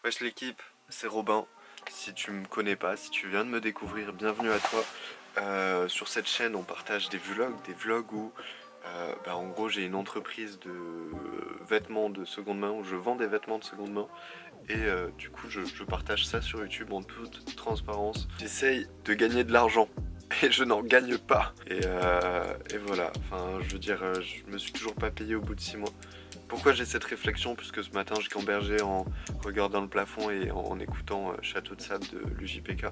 Wesh l'équipe, c'est Robin. Si tu me connais pas, si tu viens de me découvrir, bienvenue à toi. Sur cette chaîne, on partage des vlogs où, en gros, j'ai une entreprise de vêtements de seconde main où je vends des vêtements de seconde main. Et du coup, je partage ça sur YouTube en toute transparence. J'essaye de gagner de l'argent. Et je n'en gagne pas. Et voilà, enfin, je veux dire, je me suis toujours pas payé au bout de 6 mois. Pourquoi j'ai cette réflexion? Puisque ce matin, je gambergeais en regardant le plafond et en écoutant Château de sable de l'UJPK.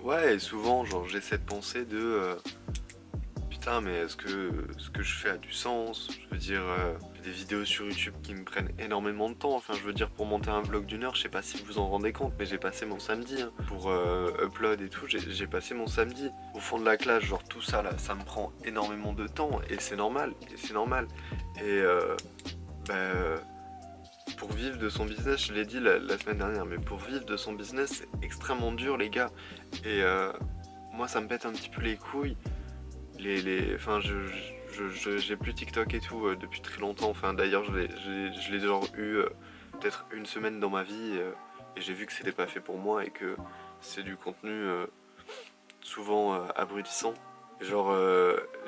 Ouais, et souvent, genre, j'ai cette pensée de putain, mais est-ce que ce que je fais a du sens? Je veux dire, des vidéos sur YouTube qui me prennent énormément de temps. Enfin, je veux dire, pour monter un vlog d'1 heure, je sais pas si vous vous en rendez compte, mais j'ai passé mon samedi hein, pour upload et tout. J'ai passé mon samedi au fond de la classe, genre tout ça là, ça me prend énormément de temps et c'est normal. Et c'est normal. Et bah, pour vivre de son business, je l'ai dit la semaine dernière, mais pour vivre de son business, c'est extrêmement dur, les gars. Et moi, ça me pète un petit peu les couilles. Enfin, j'ai plus TikTok et tout depuis très longtemps. Enfin, d'ailleurs, je l'ai genre eu peut-être une semaine dans ma vie et j'ai vu que c'était pas fait pour moi et que c'est du contenu souvent abrutissant. Genre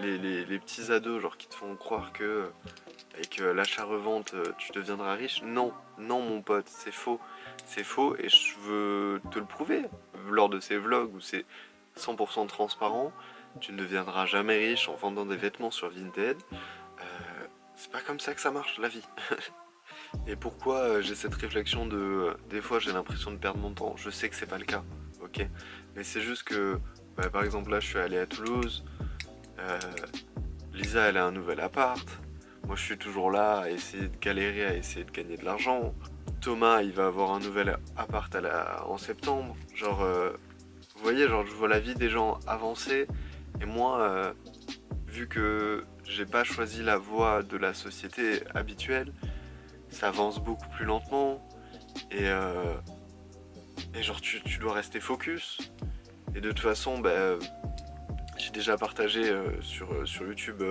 les petits ados genre qui te font croire que avec l'achat-revente tu deviendras riche. Non, non mon pote, c'est faux. C'est faux et je veux te le prouver lors de ces vlogs où c'est 100% transparent. Tu ne deviendras jamais riche en vendant des vêtements sur Vinted. C'est pas comme ça que ça marche la vie. Et pourquoi j'ai cette réflexion de des fois j'ai l'impression de perdre mon temps. Je sais que c'est pas le cas, ok. Mais c'est juste que par exemple là je suis allé à Toulouse. euh, Lisa elle a un nouvel appart. Moi je suis toujours là à essayer de galérer, à essayer de gagner de l'argent. Thomas il va avoir un nouvel appart en septembre. Genre vous voyez, genre je vois la vie des gens avancer. Et moi vu que j'ai pas choisi la voie de la société habituelle, ça avance beaucoup plus lentement et genre tu dois rester focus. Et de toute façon, j'ai déjà partagé sur YouTube,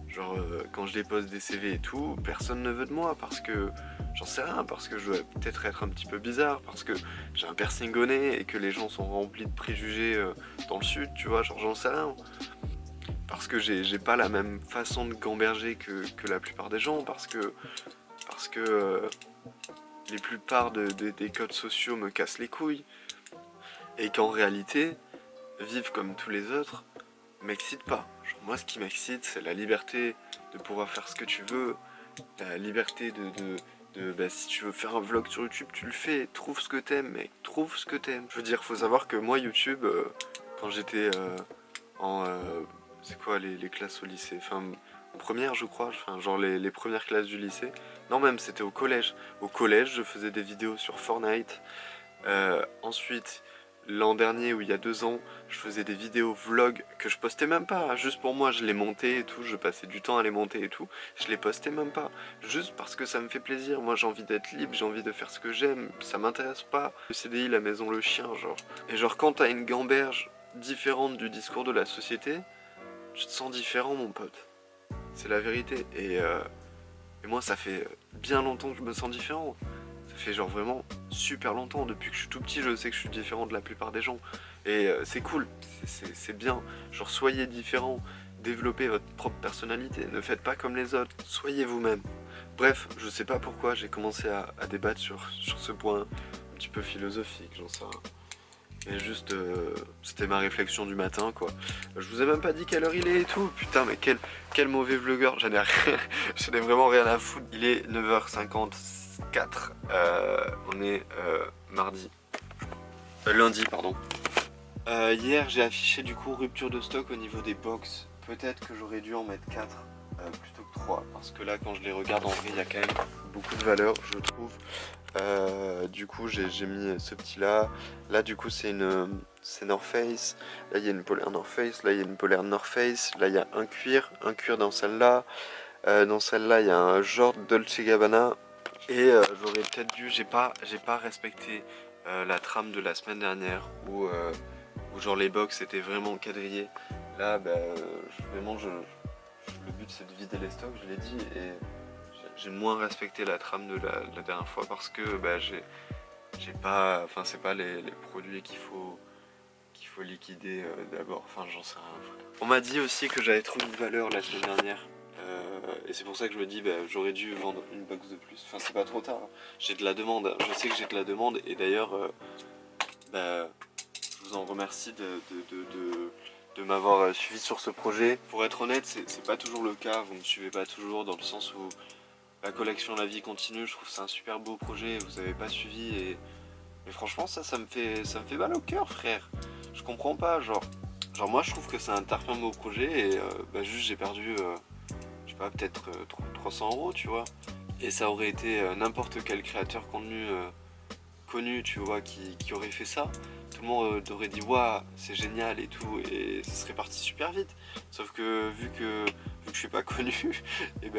genre quand je dépose des CV et tout, personne ne veut de moi parce que j'en sais rien, parce que je dois peut-être être un petit peu bizarre, parce que j'ai un piercing au nez et que les gens sont remplis de préjugés dans le sud, tu vois, genre j'en sais rien. Parce que j'ai pas la même façon de gamberger que la plupart des gens, parce que les plupart des codes sociaux me cassent les couilles, et qu'en réalité, vivre comme tous les autres m'excite pas. Genre, moi, ce qui m'excite, c'est la liberté de pouvoir faire ce que tu veux, la liberté si tu veux faire un vlog sur YouTube, tu le fais, trouve ce que t'aimes, mec, trouve ce que t'aimes. Je veux dire, faut savoir que moi, YouTube, quand j'étais en... c'est quoi les classes au lycée? Enfin, en première, je crois, enfin, genre les premières classes du lycée. Non, même, c'était au collège. Au collège, je faisais des vidéos sur Fortnite. Ensuite, l'an dernier ou il y a 2 ans, je faisais des vidéos vlog que je postais même pas, hein, juste pour moi, je les montais et tout, je passais du temps à les monter et tout, je les postais même pas, juste parce que ça me fait plaisir, moi j'ai envie d'être libre, j'ai envie de faire ce que j'aime, ça m'intéresse pas, le CDI, la maison, le chien, genre. Et genre quand t'as une gamberge différente du discours de la société, tu te sens différent mon pote, c'est la vérité, et moi ça fait bien longtemps que je me sens différent. Ça fait genre vraiment super longtemps, depuis que je suis tout petit, je sais que je suis différent de la plupart des gens. Et c'est cool, c'est bien. Genre soyez différents, développez votre propre personnalité, ne faites pas comme les autres, soyez vous-même. Bref, je sais pas pourquoi j'ai commencé à débattre sur ce point un petit peu philosophique, j'en sais rien. Mais juste, c'était ma réflexion du matin quoi. Je vous ai même pas dit quelle heure il est et tout. Putain, mais quel mauvais vlogueur. J'en ai, j'en ai vraiment rien à foutre. Il est 9h54. On est mardi. Lundi, pardon. Hier, j'ai affiché du coup rupture de stock au niveau des box. Peut-être que j'aurais dû en mettre 4 plutôt que 3. Parce que là, quand je les regarde en vrai, il y a quand même beaucoup de valeur, je trouve. Du coup j'ai mis ce petit là. Là du coup c'est North Face. Là il y a une polaire North Face. Là il y a une polaire North Face. Là il y a un cuir dans celle-là. Dans celle-là il y a un genre Dolce Gabbana. Et j'aurais peut-être dû, j'ai pas respecté la trame de la semaine dernière où, où genre les box étaient vraiment quadrillés. Là, vraiment, le but c'est de vider les stocks, je l'ai dit, et j'ai moins respecté la trame de la dernière fois parce que j'ai pas, enfin c'est pas les produits qu'il faut liquider d'abord, enfin j'en sais rien frère. On m'a dit aussi que j'avais trop de valeur la semaine dernière. Et c'est pour ça que je me dis j'aurais dû vendre une box de plus. Enfin c'est pas trop tard, j'ai de la demande, hein. Je sais que j'ai de la demande et d'ailleurs je vous en remercie de m'avoir suivi sur ce projet. Pour être honnête, c'est pas toujours le cas, vous me suivez pas toujours dans le sens où la collection La Vie Continue, je trouve que c'est un super beau projet, vous avez pas suivi et franchement ça me fait mal au cœur frère. Je comprends pas, genre moi je trouve que c'est un tarpin beau projet et juste j'ai perdu, je sais pas, peut-être 300 € tu vois. Et ça aurait été n'importe quel créateur contenu connu tu vois qui aurait fait ça. Tout le monde aurait dit waouh c'est génial et tout et ça serait parti super vite. Sauf que vu que je suis pas connu et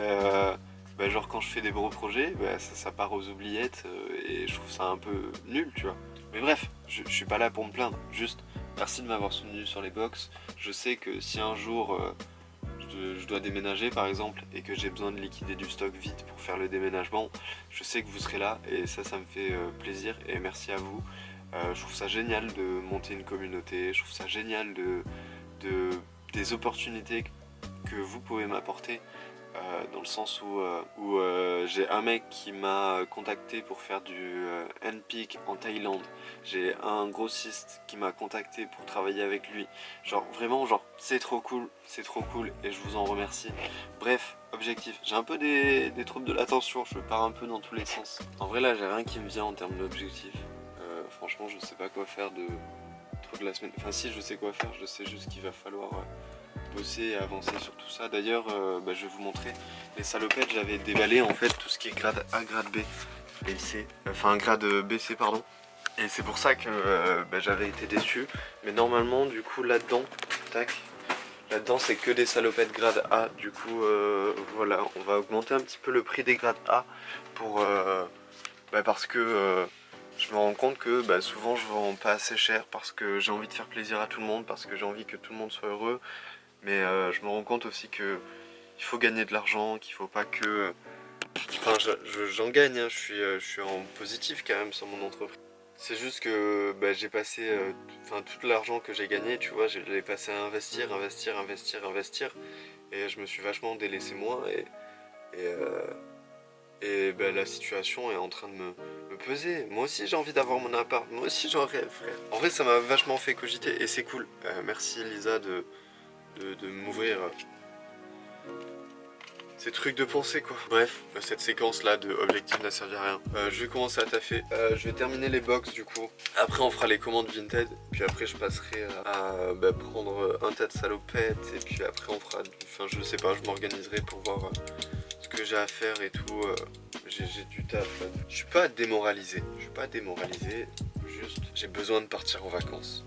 genre quand je fais des gros projets ça part aux oubliettes et je trouve ça un peu nul tu vois. Mais bref, je suis pas là pour me plaindre, juste merci de m'avoir soutenu sur les box. Je sais que si un jour je dois déménager par exemple et que j'ai besoin de liquider du stock vite pour faire le déménagement, je sais que vous serez là et ça me fait plaisir et merci à vous. Je trouve ça génial de monter une communauté, je trouve ça génial des opportunités que vous pouvez m'apporter. Dans le sens où j'ai un mec qui m'a contacté pour faire du handpick en Thaïlande. J'ai un grossiste qui m'a contacté pour travailler avec lui. Genre vraiment genre c'est trop cool et je vous en remercie. Bref, objectif, j'ai un peu des troubles de l'attention, je pars un peu dans tous les sens. En vrai là j'ai rien qui me vient en termes d'objectif. Franchement je sais pas quoi faire de la semaine. Enfin si je sais quoi faire, je sais juste qu'il va falloir bosser et avancer sur tout ça. D'ailleurs je vais vous montrer les salopettes, j'avais déballé en fait tout ce qui est grade A, grade B et C, enfin grade BC pardon. Et c'est pour ça que j'avais été déçu. Mais normalement du coup là-dedans, tac, là-dedans c'est que des salopettes grade A. Du coup voilà, on va augmenter un petit peu le prix des grades A pour parce que je me rends compte que souvent je vends pas assez cher parce que j'ai envie de faire plaisir à tout le monde, parce que j'ai envie que tout le monde soit heureux. Mais je me rends compte aussi que il faut gagner de l'argent, qu'il faut pas que... Enfin j'en gagne, hein, je suis en positif quand même sur mon entreprise. C'est juste que j'ai passé tout l'argent que j'ai gagné, tu vois, je l'ai passé à investir. Et je me suis vachement délaissé moi et la situation est en train de me peser. Moi aussi j'ai envie d'avoir mon appart, moi aussi j'en rêve frère. En vrai ça m'a vachement fait cogiter et c'est cool. Merci Lisa de m'ouvrir ces trucs de pensée quoi. Bref, cette séquence là de objectif n'a servi à rien. Je vais commencer à taffer. Je vais terminer les box du coup. Après on fera les commandes Vinted. Puis après je passerai à prendre un tas de salopettes. Et puis après on fera... Enfin je sais pas, je m'organiserai pour voir ce que j'ai à faire et tout. J'ai du taf. Je suis pas démoralisé. Juste j'ai besoin de partir en vacances.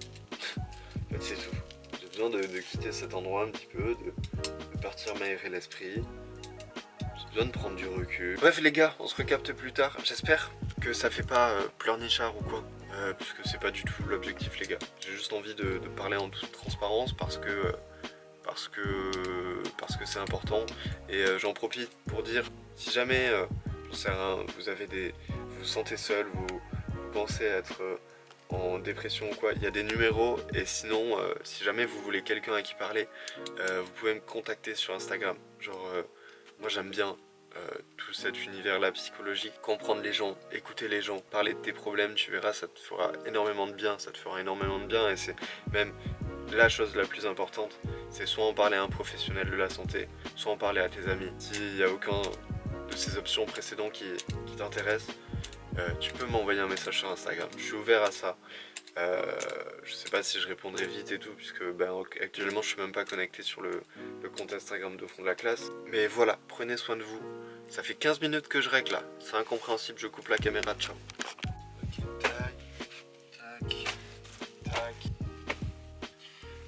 En fait c'est tout. J'ai besoin de quitter cet endroit un petit peu, de partir m'aérer l'esprit. J'ai besoin de prendre du recul. Bref les gars, on se recapte plus tard. J'espère que ça fait pas pleurnichard ou quoi. Puisque c'est pas du tout l'objectif les gars. J'ai juste envie de parler en toute transparence parce que c'est important. Et j'en profite pour dire, si jamais, j'en sais rien, vous vous sentez seul, vous pensez être... en dépression ou quoi, il y a des numéros et sinon si jamais vous voulez quelqu'un à qui parler vous pouvez me contacter sur Instagram. Genre moi j'aime bien tout cet univers là psychologique, comprendre les gens, écouter les gens, parler de tes problèmes, tu verras ça te fera énormément de bien, et c'est même la chose la plus importante, c'est soit en parler à un professionnel de la santé, soit en parler à tes amis. S'il n'y a aucun de ces options précédentes qui t'intéresse, tu peux m'envoyer un message sur Instagram, je suis ouvert à ça. Je sais pas si je répondrai vite et tout puisque actuellement je suis même pas connecté sur le compte Instagram de Fond de la Classe. Mais voilà, prenez soin de vous. Ça fait 15 minutes que je règle là, c'est incompréhensible, je coupe la caméra, ciao. Ok, tac, tac, tac.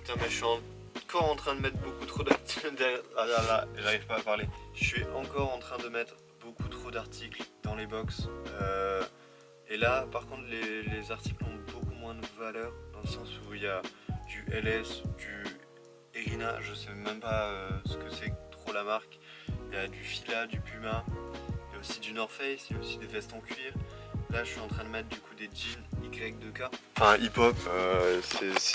Putain mais je suis encore en train de mettre beaucoup trop d'articles derrière... Ah là là, j'arrive pas à parler. Je suis encore en train de mettre beaucoup trop d'articles dans les box. Et là, par contre, les articles ont beaucoup moins de valeur, dans le sens où il y a du LS, du Erina, je sais même pas ce que c'est trop la marque. Il y a du Fila, du Puma, il y a aussi du North Face, il y a aussi des vestes en cuir. Là, je suis en train de mettre du coup des jeans Y2K. Enfin, hip-hop,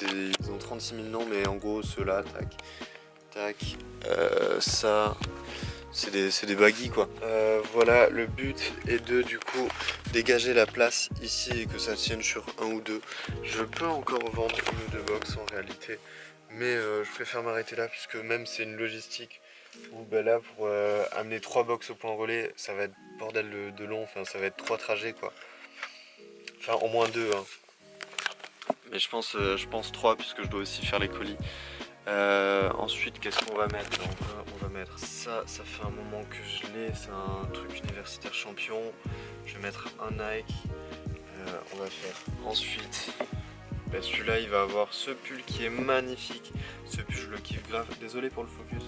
ils ont 36 000 noms, mais en gros, ceux-là, tac, tac, ça... C'est des baggy quoi. Voilà, le but est de du coup dégager la place ici et que ça tienne sur un ou deux. Je peux encore vendre une ou deux box en réalité, mais je préfère m'arrêter là puisque même c'est une logistique où ben là pour amener 3 box au point relais, ça va être bordel de long, enfin ça va être 3 trajets quoi. Enfin au moins 2 hein. Mais je pense 3 puisque je dois aussi faire les colis. Ensuite, qu'est-ce qu'on va mettre? On va mettre ça, ça fait un moment que je l'ai, c'est un truc universitaire champion. Je vais mettre un Nike. On va faire ensuite, ben celui-là il va avoir ce pull qui est magnifique. Ce pull je le kiffe grave, désolé pour le focus.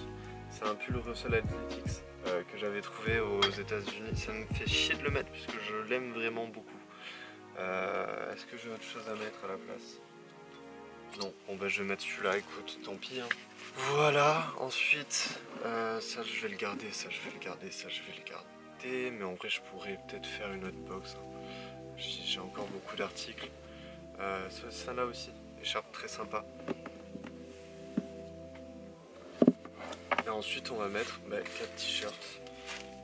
C'est un pull Russell Athletics que j'avais trouvé aux États-Unis. Ça me fait chier de le mettre puisque je l'aime vraiment beaucoup. Est-ce que j'ai autre chose à mettre à la place? Non, bon bah je vais mettre celui-là, écoute, tant pis hein. Voilà, ensuite, ça je vais le garder, ça je vais le garder, ça je vais le garder. Mais en vrai je pourrais peut-être faire une autre box hein. J'ai encore beaucoup d'articles. Ça là aussi, écharpe très sympa. Et ensuite on va mettre 4 t-shirts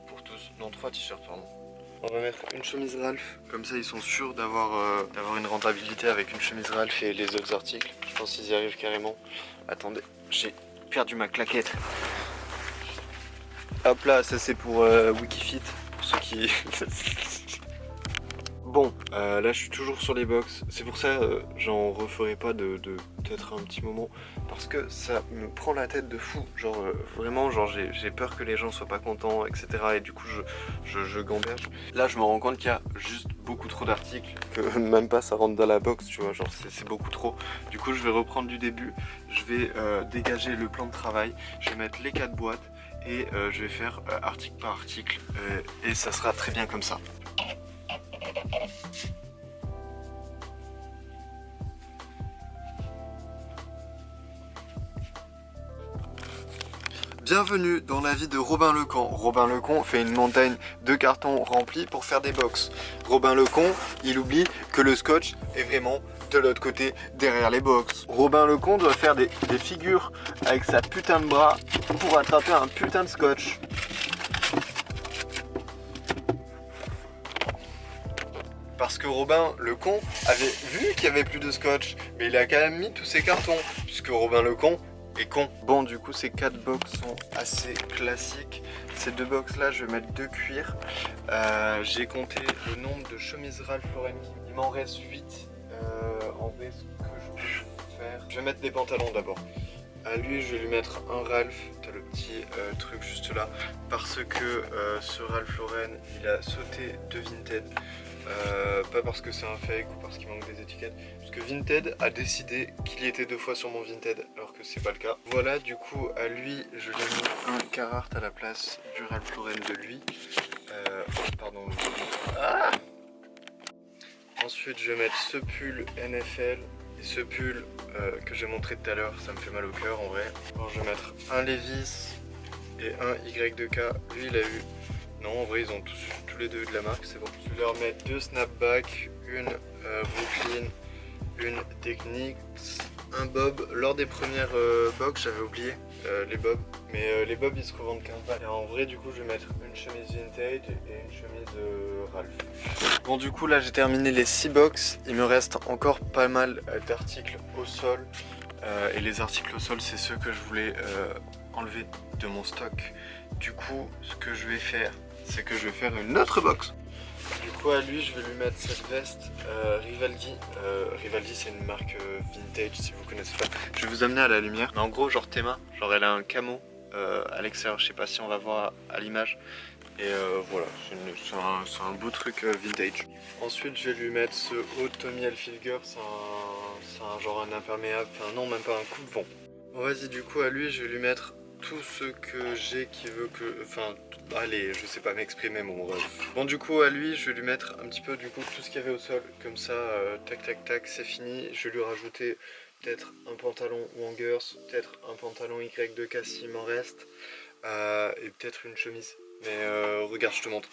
pour tous, non 3 t-shirts pardon. On va mettre une chemise Ralph, comme ça ils sont sûrs d'avoir une rentabilité avec une chemise Ralph et les autres articles. Je pense qu'ils y arrivent carrément. Attendez, j'ai perdu ma claquette. Hop là, ça c'est pour Wikifit, pour ceux qui... Bon, là je suis toujours sur les box, c'est pour ça j'en referai pas de peut-être un petit moment, parce que ça me prend la tête de fou, genre vraiment genre j'ai peur que les gens soient pas contents, etc. Et du coup je gamberge. Là je me rends compte qu'il y a juste beaucoup trop d'articles, que même pas ça rentre dans la box, tu vois, genre c'est beaucoup trop. Du coup je vais reprendre du début, je vais dégager le plan de travail, je vais mettre les 4 boîtes, et je vais faire article par article, et ça sera très bien comme ça. Bienvenue dans la vie de Robin Lecon. Robin Lecon fait une montagne de cartons remplis pour faire des box. Robin Lecon, il oublie que le scotch est vraiment de l'autre côté, derrière les box. Robin Lecon doit faire des figures avec sa putain de bras pour attraper un putain de scotch. Parce que Robin Lecon avait vu qu'il n'y avait plus de scotch, mais il a quand même mis tous ses cartons, puisque Robin Lecon est con. Bon, du coup, ces 4 box sont assez classiques. Ces 2 box là, je vais mettre 2 cuirs. J'ai compté le nombre de chemises Ralph Lauren. Il m'en reste 8. En vrai, ce que je peux faire, je vais mettre des pantalons d'abord. À lui, je vais lui mettre un Ralph, t'as le petit truc juste là, parce que ce Ralph Lauren, il a sauté de Vinted. Pas parce que c'est un fake ou parce qu'il manque des étiquettes, parce que Vinted a décidé qu'il y était 2 fois sur mon Vinted, alors que c'est pas le cas. Voilà, du coup, à lui, je lui ai mis un Carhartt à la place du Ralph Lauren de lui. Pardon. Ah, ensuite, je vais mettre ce pull NFL. Et ce pull que j'ai montré tout à l'heure, ça me fait mal au cœur en vrai. Alors je vais mettre un Levi's et un Y2K. Lui il a eu... Non en vrai ils ont tous les deux de la marque, c'est bon. Je vais leur mettre 2 snapbacks, une Brooklyn, une Technics, un bob. Lors des premières box j'avais oublié les bobs. Mais les bobs ils se revendent 15 balles. Et en vrai du coup je vais mettre une chemise vintage et une chemise Ralph. Bon du coup là j'ai terminé les 6 box. Il me reste encore pas mal d'articles au sol. Et les articles au sol c'est ceux que je voulais enlever de mon stock. Du coup ce que je vais faire c'est que je vais faire une autre box. Du coup à lui je vais lui mettre cette veste Rivaldi. Rivaldi c'est une marque vintage si vous connaissez pas. Je vais vous amener à la lumière. Mais en gros genre Théma, genre elle a un camo à l'extérieur, je sais pas si on va voir à l'image. Et voilà, c'est un beau truc vintage. Ensuite je vais lui mettre ce haut Tommy Hilfiger, c'est un genre un imperméable, enfin non même pas un coup de vent. Bon vas-y du coup à lui je vais lui mettre tout ce que j'ai qui veut que... Enfin, allez, je sais pas m'exprimer, mon bref. Bon, du coup, à lui, je vais lui mettre un petit peu, du coup, tout ce qu'il y avait au sol. Comme ça, tac, tac, tac, c'est fini. Je vais lui rajouter peut-être un pantalon Wangers, peut-être un pantalon Y2K s'il m'en reste, et peut-être une chemise. Mais regarde, je te montre.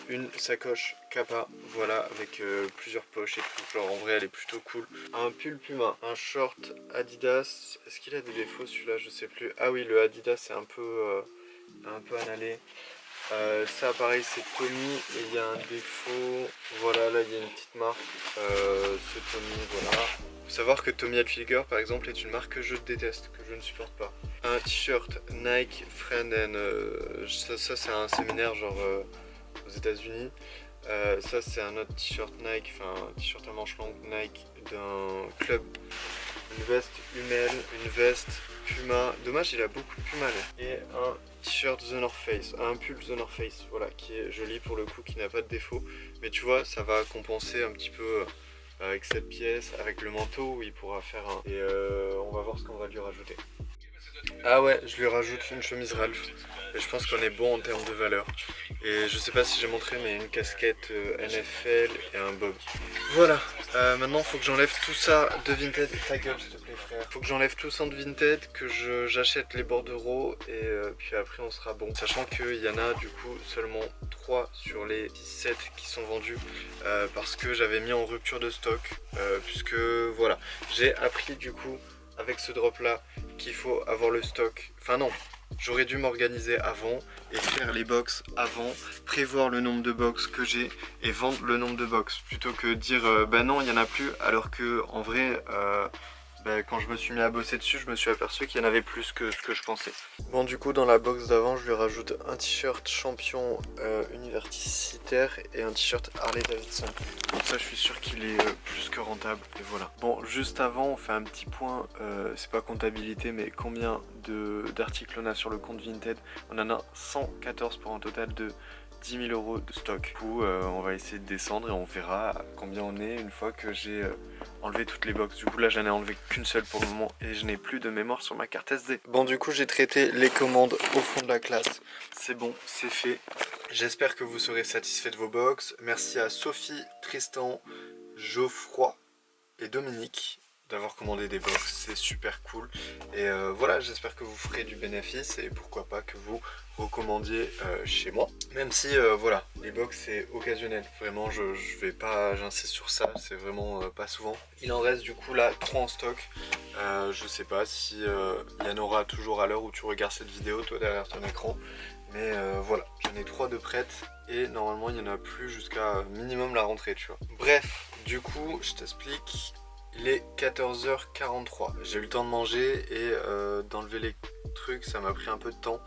Une sacoche Kappa, voilà, avec plusieurs poches et tout. Genre, en vrai, elle est plutôt cool. Un pull Puma, un short Adidas. Est-ce qu'il a des défauts celui-là? Je sais plus. Ah oui, le Adidas est un peu annalé. Ça, pareil, c'est Tommy et il y a un défaut. Voilà, là, il y a une petite marque. C'est Tommy, voilà. Faut savoir que Tommy Hilfiger, par exemple, est une marque que je déteste, que je ne supporte pas. Un t-shirt Nike Friend and... ça c'est un séminaire genre aux États-Unis. Ça c'est un autre t-shirt Nike, enfin un t-shirt à manches longues Nike d'un club. Une veste Hummel, une veste Puma. Dommage, il a beaucoup de Puma là. Et un t-shirt The North Face, un pull The North Face, voilà, qui est joli pour le coup, qui n'a pas de défaut. Mais tu vois, ça va compenser un petit peu avec cette pièce, avec le manteau où il pourra faire un... Et on va voir ce qu'on va lui rajouter. Ah ouais, je lui rajoute une chemise Ralph. Et je pense qu'on est bon en termes de valeur. Et je sais pas si j'ai montré, mais une casquette NFL et un bob. Voilà, maintenant faut que j'enlève tout ça de Vinted. Ta gueule s'il te plaît frère. Faut que j'enlève tout ça de Vinted, que j'achète les bordereaux et puis après on sera bon. Sachant qu'il y en a du coup seulement 3 sur les 17 qui sont vendus parce que j'avais mis en rupture de stock. Puisque voilà, j'ai appris du coup avec ce drop là qu'il faut avoir le stock. Enfin non, j'aurais dû m'organiser avant et faire les box avant, prévoir le nombre de box que j'ai et vendre le nombre de box plutôt que dire bah non il y en a plus, alors que en vrai quand je me suis mis à bosser dessus, je me suis aperçu qu'il y en avait plus que ce que je pensais. Bon, du coup, dans la box d'avant, je lui rajoute un t-shirt champion universitaire et un t-shirt Harley Davidson. Donc ça, je suis sûr qu'il est plus que rentable. Et voilà. Bon, juste avant, on fait un petit point. C'est pas comptabilité, mais combien d'articles on a sur le compte Vinted? On en a 114 pour un total de 10 000 € de stock. Du coup, on va essayer de descendre et on verra combien on est une fois que j'ai enlevé toutes les box. Du coup, là, j'en ai enlevé qu'une seule pour le moment et je n'ai plus de mémoire sur ma carte SD. Bon, du coup, j'ai traité les commandes au fond de la classe. C'est bon, c'est fait. J'espère que vous serez satisfait de vos box. Merci à Sophie, Tristan, Geoffroy et Dominique d'avoir commandé des box, c'est super cool. Et voilà, j'espère que vous ferez du bénéfice et pourquoi pas que vous recommandiez chez moi. Même si voilà, les box c'est occasionnel. Vraiment, je vais pas, j'insiste sur ça, c'est vraiment pas souvent. Il en reste du coup là 3 en stock. Je sais pas si il y en aura toujours à l'heure où tu regardes cette vidéo, toi derrière ton écran. Mais voilà, j'en ai 3 de prêtes et normalement il n'y en a plus jusqu'à minimum la rentrée, tu vois. Bref, du coup, je t'explique. Il est 14h43, j'ai eu le temps de manger et d'enlever les trucs, ça m'a pris un peu de temps,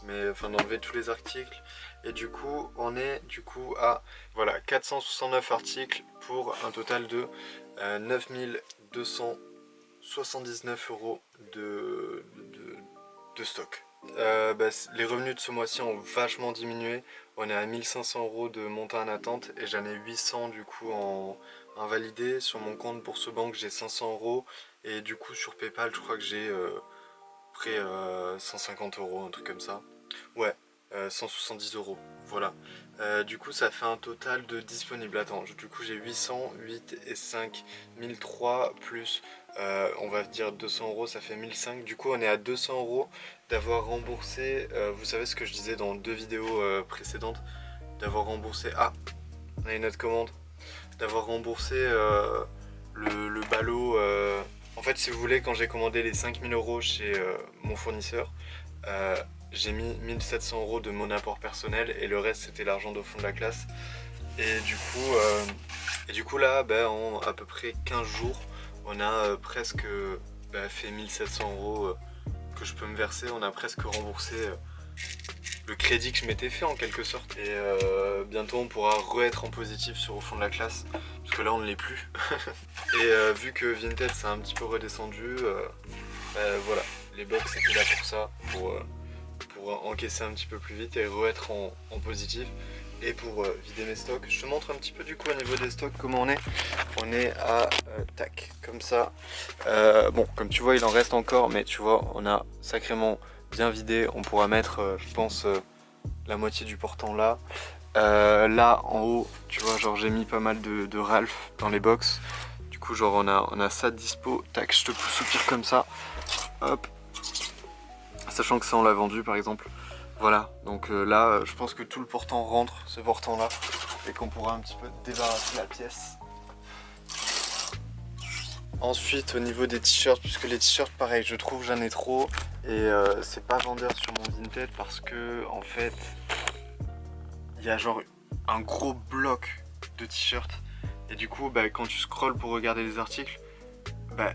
mais enfin d'enlever tous les articles. Et du coup, on est du coup à voilà 469 articles pour un total de 9 279 € de stock. Les revenus de ce mois-ci ont vachement diminué. On est à 1500 € de montant en attente et j'en ai 800 du coup en validé. Sur mon compte Bourse Banque j'ai 500 € et du coup sur Paypal je crois que j'ai près 150 €, un truc comme ça. Ouais, 170 €, voilà. Du coup ça fait un total de disponible. Attends, du coup j'ai 800, 8 et 5, 1003 plus on va dire 200 €, ça fait 1005. Du coup on est à 200 € d'avoir remboursé, vous savez ce que je disais dans 2 vidéos précédentes, d'avoir remboursé, ah, on a une autre commande, d'avoir remboursé le ballot. En fait, si vous voulez, quand j'ai commandé les 5000 € chez mon fournisseur, j'ai mis 1700 € de mon apport personnel et le reste c'était l'argent de fond de la classe. Et du coup là, en à peu près 15 jours, on a presque fait 1700 € que je peux me verser. On a presque remboursé le crédit que je m'étais fait en quelque sorte. Et bientôt on pourra re-être en positif sur au fond de la classe, parce que là on ne l'est plus. Et vu que Vinted c'est un petit peu redescendu, voilà, les box étaient là pour ça, pour encaisser un petit peu plus vite et re-être en positif. Et pour vider mes stocks, je te montre un petit peu du coup au niveau des stocks comment on est. On est à tac, comme ça. Bon, comme tu vois il en reste encore, mais tu vois on a sacrément bien vidé. On pourra mettre, je pense, la moitié du portant là. Là en haut, tu vois, genre j'ai mis pas mal de Ralph dans les box. Du coup, genre on a ça de dispo. Tac, je te pousse au pire comme ça. Hop. Sachant que ça on l'a vendu par exemple. Voilà, donc là je pense que tout le portant rentre, ce portant là, et qu'on pourra un petit peu débarrasser la pièce. Ensuite au niveau des t-shirts, puisque les t-shirts pareil je trouve j'en ai trop, et c'est pas vendeur sur mon Vinted parce que en fait il y a genre un gros bloc de t-shirts, et du coup bah, quand tu scrolles pour regarder les articles, bah,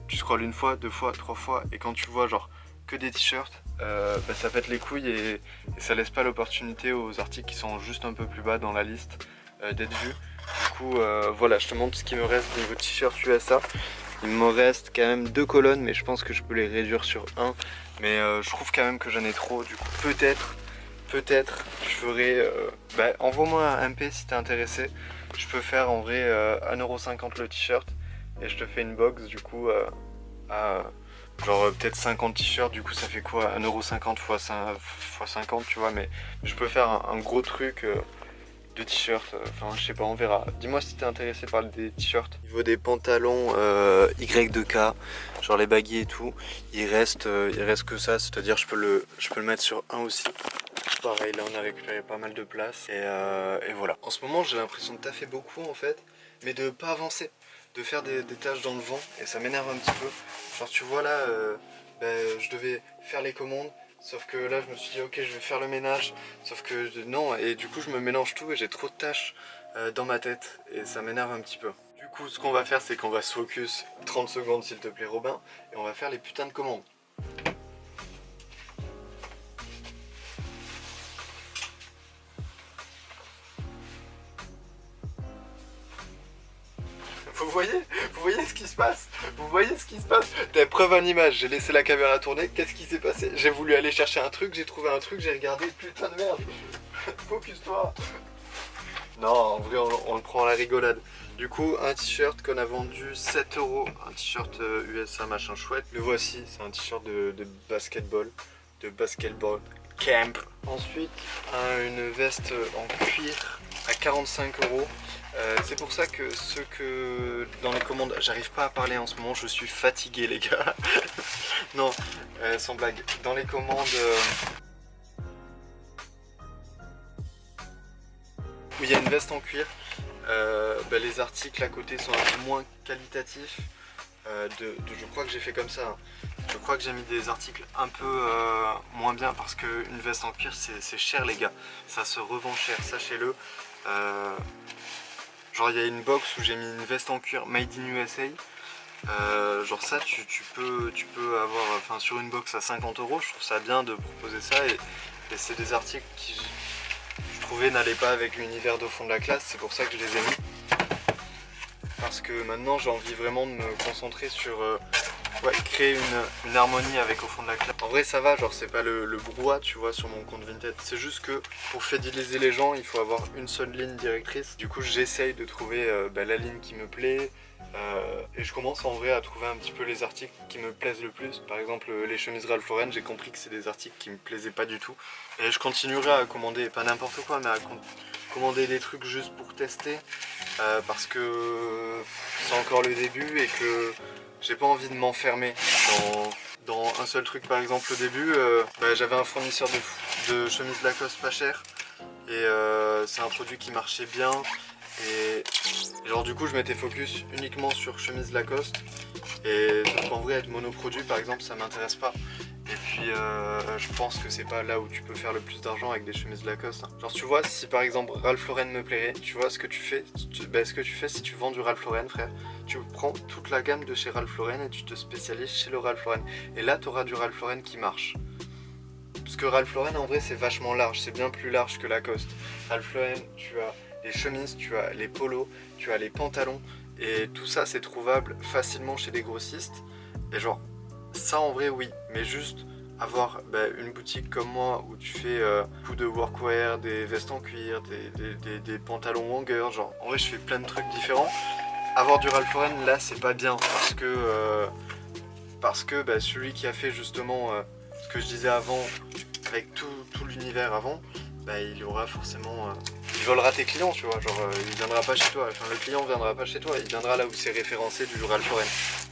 tu scrolles une fois, deux fois, trois fois, et quand tu vois genre que des t-shirts, bah, ça pète les couilles et ça laisse pas l'opportunité aux articles qui sont juste un peu plus bas dans la liste d'être vus. Du coup voilà, je te montre ce qui me reste niveau t-shirt USA. Il me reste quand même 2 colonnes, mais je pense que je peux les réduire sur 1. Mais je trouve quand même que j'en ai trop, du coup peut-être je ferai... bah, envoie-moi un MP si t'es intéressé. Je peux faire en vrai 1,50€ le t-shirt, et je te fais une box du coup à genre peut-être 50 t-shirts, du coup ça fait quoi, 1,50€ x 50, tu vois, mais je peux faire un gros truc de t-shirts, enfin je sais pas, on verra. Dis-moi si t'es intéressé par des t-shirts. Au niveau des pantalons Y2K, genre les baggy et tout, il reste que ça, c'est-à-dire je peux le mettre sur un aussi. Pareil, là on a récupéré pas mal de place, et voilà. En ce moment j'ai l'impression de taffer beaucoup en fait, mais de pas avancer, de faire des tâches dans le vent, et ça m'énerve un petit peu. Genre tu vois là, je devais faire les commandes, sauf que là je me suis dit ok je vais faire le ménage, sauf que non, et du coup je me mélange tout et j'ai trop de tâches dans ma tête, et ça m'énerve un petit peu. Du coup ce qu'on va faire c'est qu'on va se focus 30 secondes s'il te plaît Robin, et on va faire les putains de commandes. Vous voyez ce qui se passe? Vous voyez ce qui se passe? T'as preuve en image, j'ai laissé la caméra tourner, qu'est-ce qui s'est passé? J'ai voulu aller chercher un truc, j'ai trouvé un truc, j'ai regardé, putain de merde. Focus-toi. Non, en vrai on le prend à la rigolade. Du coup, un t-shirt qu'on a vendu 7€, un t-shirt USA machin chouette. Le voici, c'est un t-shirt de basketball camp. Ensuite, une veste en cuir à 45€. C'est pour ça que ceux que dans les commandes, j'arrive pas à parler en ce moment, je suis fatigué les gars. Non, sans blague. Dans les commandes où il y a une veste en cuir, les articles à côté sont un peu moins qualitatifs. Je crois que j'ai fait comme ça, hein. Je crois que j'ai mis des articles un peu moins bien, parce qu'une veste en cuir c'est cher les gars, ça se revend cher, sachez-le. Genre il y a une box où j'ai mis une veste en cuir made in USA, genre ça tu peux avoir, enfin sur une box à 50€, je trouve ça bien de proposer ça, et c'est des articles qui je trouvais n'allaient pas avec l'univers d'Au fond de la classe, c'est pour ça que je les ai mis. Parce que maintenant j'ai envie vraiment de me concentrer sur créer une harmonie avec Au fond de la classe. En vrai ça va, genre c'est pas le brouhaha tu vois sur mon compte Vinted, c'est juste que pour fidéliser les gens il faut avoir une seule ligne directrice. Du coup j'essaye de trouver la ligne qui me plaît, et je commence en vrai à trouver un petit peu les articles qui me plaisent le plus. Par exemple les chemises Ralph Lauren, j'ai compris que c'est des articles qui me plaisaient pas du tout, et je continuerai à commander, pas n'importe quoi, mais à commander des trucs juste pour tester, parce que c'est encore le début et que j'ai pas envie de m'enfermer dans un seul truc. Par exemple au début j'avais un fournisseur de chemises Lacoste pas cher, et c'est un produit qui marchait bien, et genre du coup je m'étais focus uniquement sur chemises Lacoste, et donc en vrai être monoproduit par exemple ça m'intéresse pas. Et puis je pense que c'est pas là où tu peux faire le plus d'argent avec des chemises Lacoste, hein. Genre tu vois, si par exemple Ralph Lauren me plairait, tu vois ce que tu fais, ce que tu fais si tu vends du Ralph Lauren frère, tu prends toute la gamme de chez Ralph Lauren et tu te spécialises chez le Ralph Lauren. Et là tu auras du Ralph Lauren qui marche. Parce que Ralph Lauren en vrai c'est vachement large, c'est bien plus large que Lacoste. Ralph Lauren, tu as les chemises, tu as les polos, tu as les pantalons, et tout ça c'est trouvable facilement chez des grossistes. Et genre ça en vrai oui, mais juste avoir une boutique comme moi où tu fais beaucoup de workwear, des vestes en cuir, des pantalons longueur, genre en vrai je fais plein de trucs différents. Avoir du Ralph Lauren là c'est pas bien, parce que celui qui a fait justement ce que je disais avant, avec tout l'univers avant, bah, il y aura forcément... il volera tes clients, tu vois, genre il viendra pas chez toi, enfin le client viendra pas chez toi, il viendra là où c'est référencé du Ralph Lauren,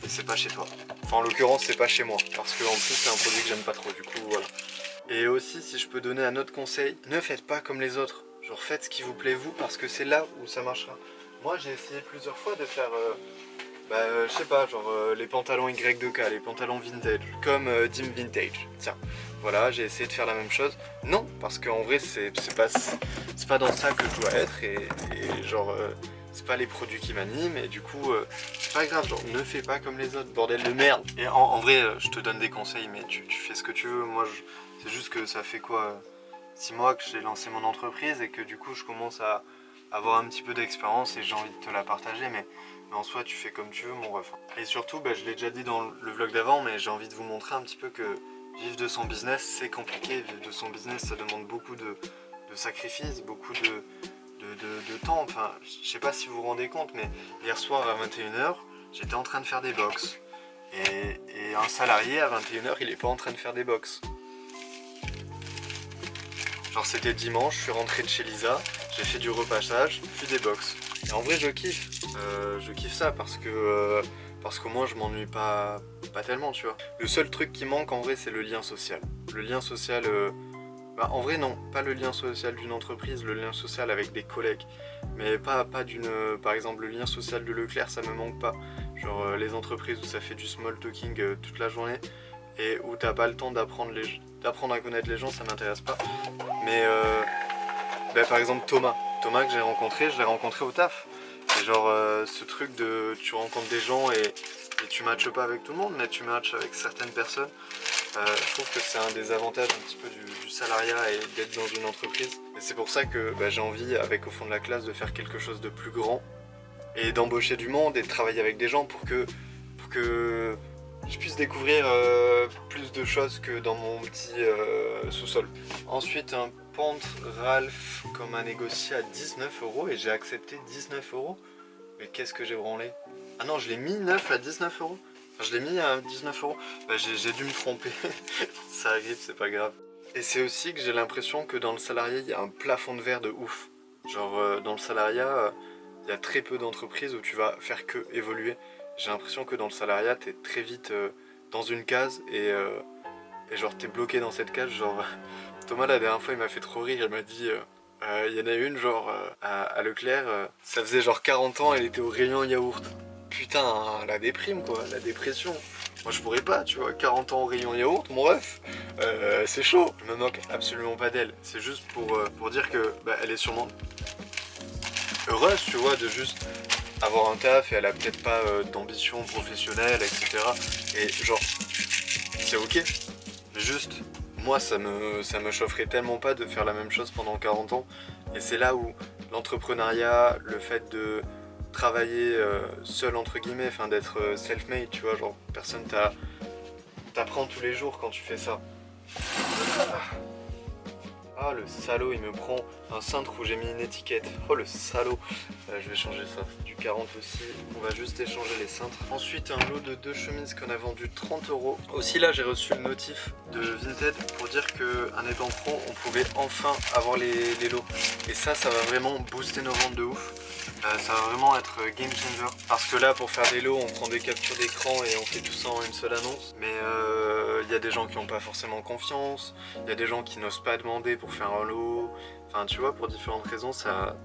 et c'est pas chez toi. Enfin en l'occurrence c'est pas chez moi, parce que en plus c'est un produit que j'aime pas trop, du coup voilà. Et aussi si je peux donner un autre conseil, ne faites pas comme les autres, genre faites ce qui vous plaît vous, parce que c'est là où ça marchera. Moi j'ai essayé plusieurs fois de faire... je sais pas, genre les pantalons Y2K, les pantalons vintage, comme Dim Vintage. Tiens, voilà, j'ai essayé de faire la même chose. Non, parce qu'en vrai, c'est pas dans ça que je dois être et genre, c'est pas les produits qui m'animent et du coup, c'est pas grave, genre, ne fais pas comme les autres, bordel de merde. Et en vrai, je te donne des conseils, mais tu fais ce que tu veux. Moi, c'est juste que ça fait quoi, 6 mois que j'ai lancé mon entreprise et que du coup, je commence à avoir un petit peu d'expérience et j'ai envie de te la partager, mais en soi tu fais comme tu veux mon ref. Et surtout, je l'ai déjà dit dans le vlog d'avant, mais j'ai envie de vous montrer un petit peu que vivre de son business c'est compliqué, vivre de son business ça demande beaucoup de sacrifices, beaucoup de temps, enfin je sais pas si vous vous rendez compte, mais hier soir à 21h j'étais en train de faire des box. Et un salarié à 21h il est pas en train de faire des box. Genre c'était dimanche, je suis rentré de chez Lisa, j'ai fait du repassage, puis des box. Et en vrai je kiffe ça parce qu'au moins je m'ennuie pas tellement, tu vois. Le seul truc qui manque en vrai c'est le lien social. Le lien social, en vrai non, pas le lien social d'une entreprise, le lien social avec des collègues. Mais pas d'une, par exemple le lien social de Leclerc ça me manque pas. Genre les entreprises où ça fait du small talking toute la journée et où t'as pas le temps d'apprendre à connaître les gens, ça m'intéresse pas. Mais par exemple Thomas que j'ai rencontré, je l'ai rencontré au taf. Et genre ce truc de tu rencontres des gens et tu matches pas avec tout le monde, mais tu matches avec certaines personnes. Je trouve que c'est un des avantages un petit peu du salariat et d'être dans une entreprise. Et c'est pour ça que j'ai envie, avec Au fond de la classe, de faire quelque chose de plus grand et d'embaucher du monde et de travailler avec des gens pour que je puisse découvrir plus de choses que dans mon petit sous-sol. Ensuite, un pente Ralph qu'on m'a négocié à 19 € et j'ai accepté 19 €. Mais qu'est-ce que j'ai branlé? Ah non, je l'ai mis neuf à 19 €. Enfin, je l'ai mis à 19 €. J'ai dû me tromper. Ça arrive, c'est pas grave. Et c'est aussi que j'ai l'impression que dans le salarié, il y a un plafond de verre de ouf. Genre, dans le salariat, il y a très peu d'entreprises où tu vas faire que évoluer. J'ai l'impression que dans le salariat, t'es très vite dans une case et genre t'es bloqué dans cette case. Genre, Thomas la dernière fois il m'a fait trop rire, il m'a dit il y en a une genre à Leclerc, ça faisait genre 40 ans, elle était au rayon yaourt. Putain, la déprime quoi, la dépression. Moi je pourrais pas, tu vois, 40 ans au rayon yaourt, mon ref, c'est chaud. Je me moque absolument pas d'elle, c'est juste pour dire que elle est sûrement heureuse, tu vois, de juste avoir un taf et elle a peut-être pas d'ambition professionnelle, etc. Et genre, c'est ok, mais juste, moi ça me chaufferait tellement pas de faire la même chose pendant 40 ans. Et c'est là où l'entrepreneuriat, le fait de travailler seul entre guillemets, enfin d'être self-made, tu vois, genre personne t'apprend tous les jours quand tu fais ça. Ah le salaud, il me prend un cintre où j'ai mis une étiquette. Oh le salaud. Je vais changer ça. Du 40 aussi. On va juste échanger les cintres. Ensuite un lot de 2 chemises qu'on a vendu 30 €. Aussi là j'ai reçu le notif de Vinted pour dire qu'un événement pro on pouvait enfin avoir les lots. Et ça va vraiment booster nos ventes de ouf. Ça va vraiment être game changer. Parce que là pour faire des lots on prend des captures d'écran et on fait tout ça en une seule annonce. Mais il y a des gens qui n'ont pas forcément confiance. Il y a des gens qui n'osent pas demander pour faire un lot. Enfin tu vois, pour différentes raisons ça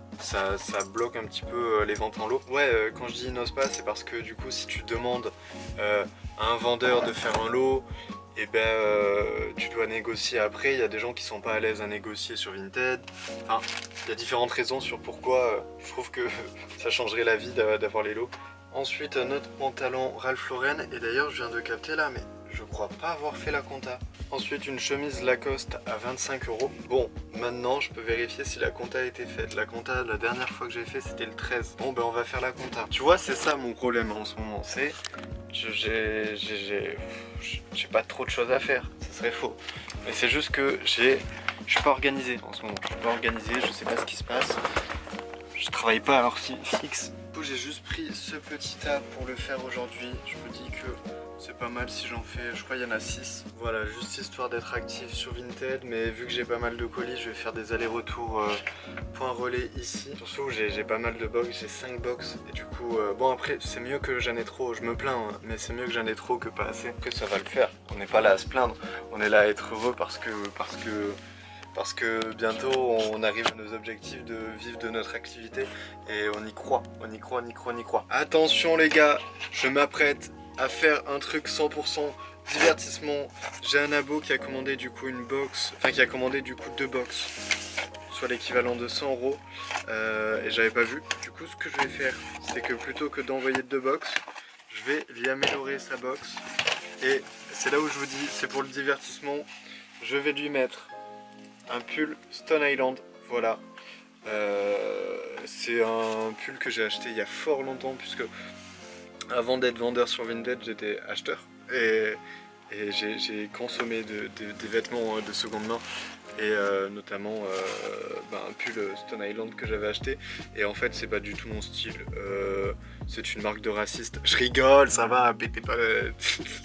bloque un petit peu les ventes en lot. Ouais, quand je dis n'ose pas, c'est parce que du coup si tu demandes à un vendeur de faire un lot, et tu dois négocier après. Il y a des gens qui sont pas à l'aise à négocier sur Vinted. Enfin, il y a différentes raisons sur pourquoi je trouve que ça changerait la vie d'avoir les lots. Ensuite un autre pantalon Ralph Lauren, et d'ailleurs je viens de capter là, mais je crois pas avoir fait la compta. Ensuite une chemise Lacoste à 25 €. Bon, maintenant je peux vérifier si la compta a été faite. La compta, la dernière fois que j'ai fait c'était le 13. Bon on va faire la compta. Tu vois, c'est ça mon problème en ce moment, c'est j'ai pas trop de choses à faire, ce serait faux. Mais c'est juste que je suis pas organisé en ce moment. Je suis pas organisé, je sais pas ce qui se passe. Je travaille pas à heure fixe. Du coup j'ai juste pris ce petit tas pour le faire aujourd'hui. Je me dis que C'est pas mal si j'en fais, je crois il y en a 6. Voilà, juste histoire d'être actif sur Vinted, mais vu que j'ai pas mal de colis, je vais faire des allers-retours point relais ici. Surtout j'ai pas mal de box, j'ai 5 box, et du coup, bon après c'est mieux que j'en ai trop, je me plains, hein, mais c'est mieux que j'en ai trop que pas assez. Que ça va le faire, on n'est pas là à se plaindre, on est là à être heureux parce que bientôt on arrive à nos objectifs de vivre de notre activité et on y croit, on y croit, on y croit, on y croit. Attention les gars, je m'apprête à faire un truc 100% divertissement. J'ai un abo qui a commandé du coup une box, enfin qui a commandé du coup 2 box, soit l'équivalent de 100 euros, et j'avais pas vu. Du coup ce que je vais faire, c'est que plutôt que d'envoyer 2 box, je vais lui améliorer sa box. Et c'est là où je vous dis, c'est pour le divertissement, je vais lui mettre un pull Stone Island, voilà. C'est un pull que j'ai acheté il y a fort longtemps, puisque avant d'être vendeur sur Vinted, j'étais acheteur. Et j'ai consommé des vêtements de seconde main. Et notamment un pull Stone Island que j'avais acheté. Et en fait, c'est pas du tout mon style. C'est une marque de raciste. Je rigole, ça va, pétez pas.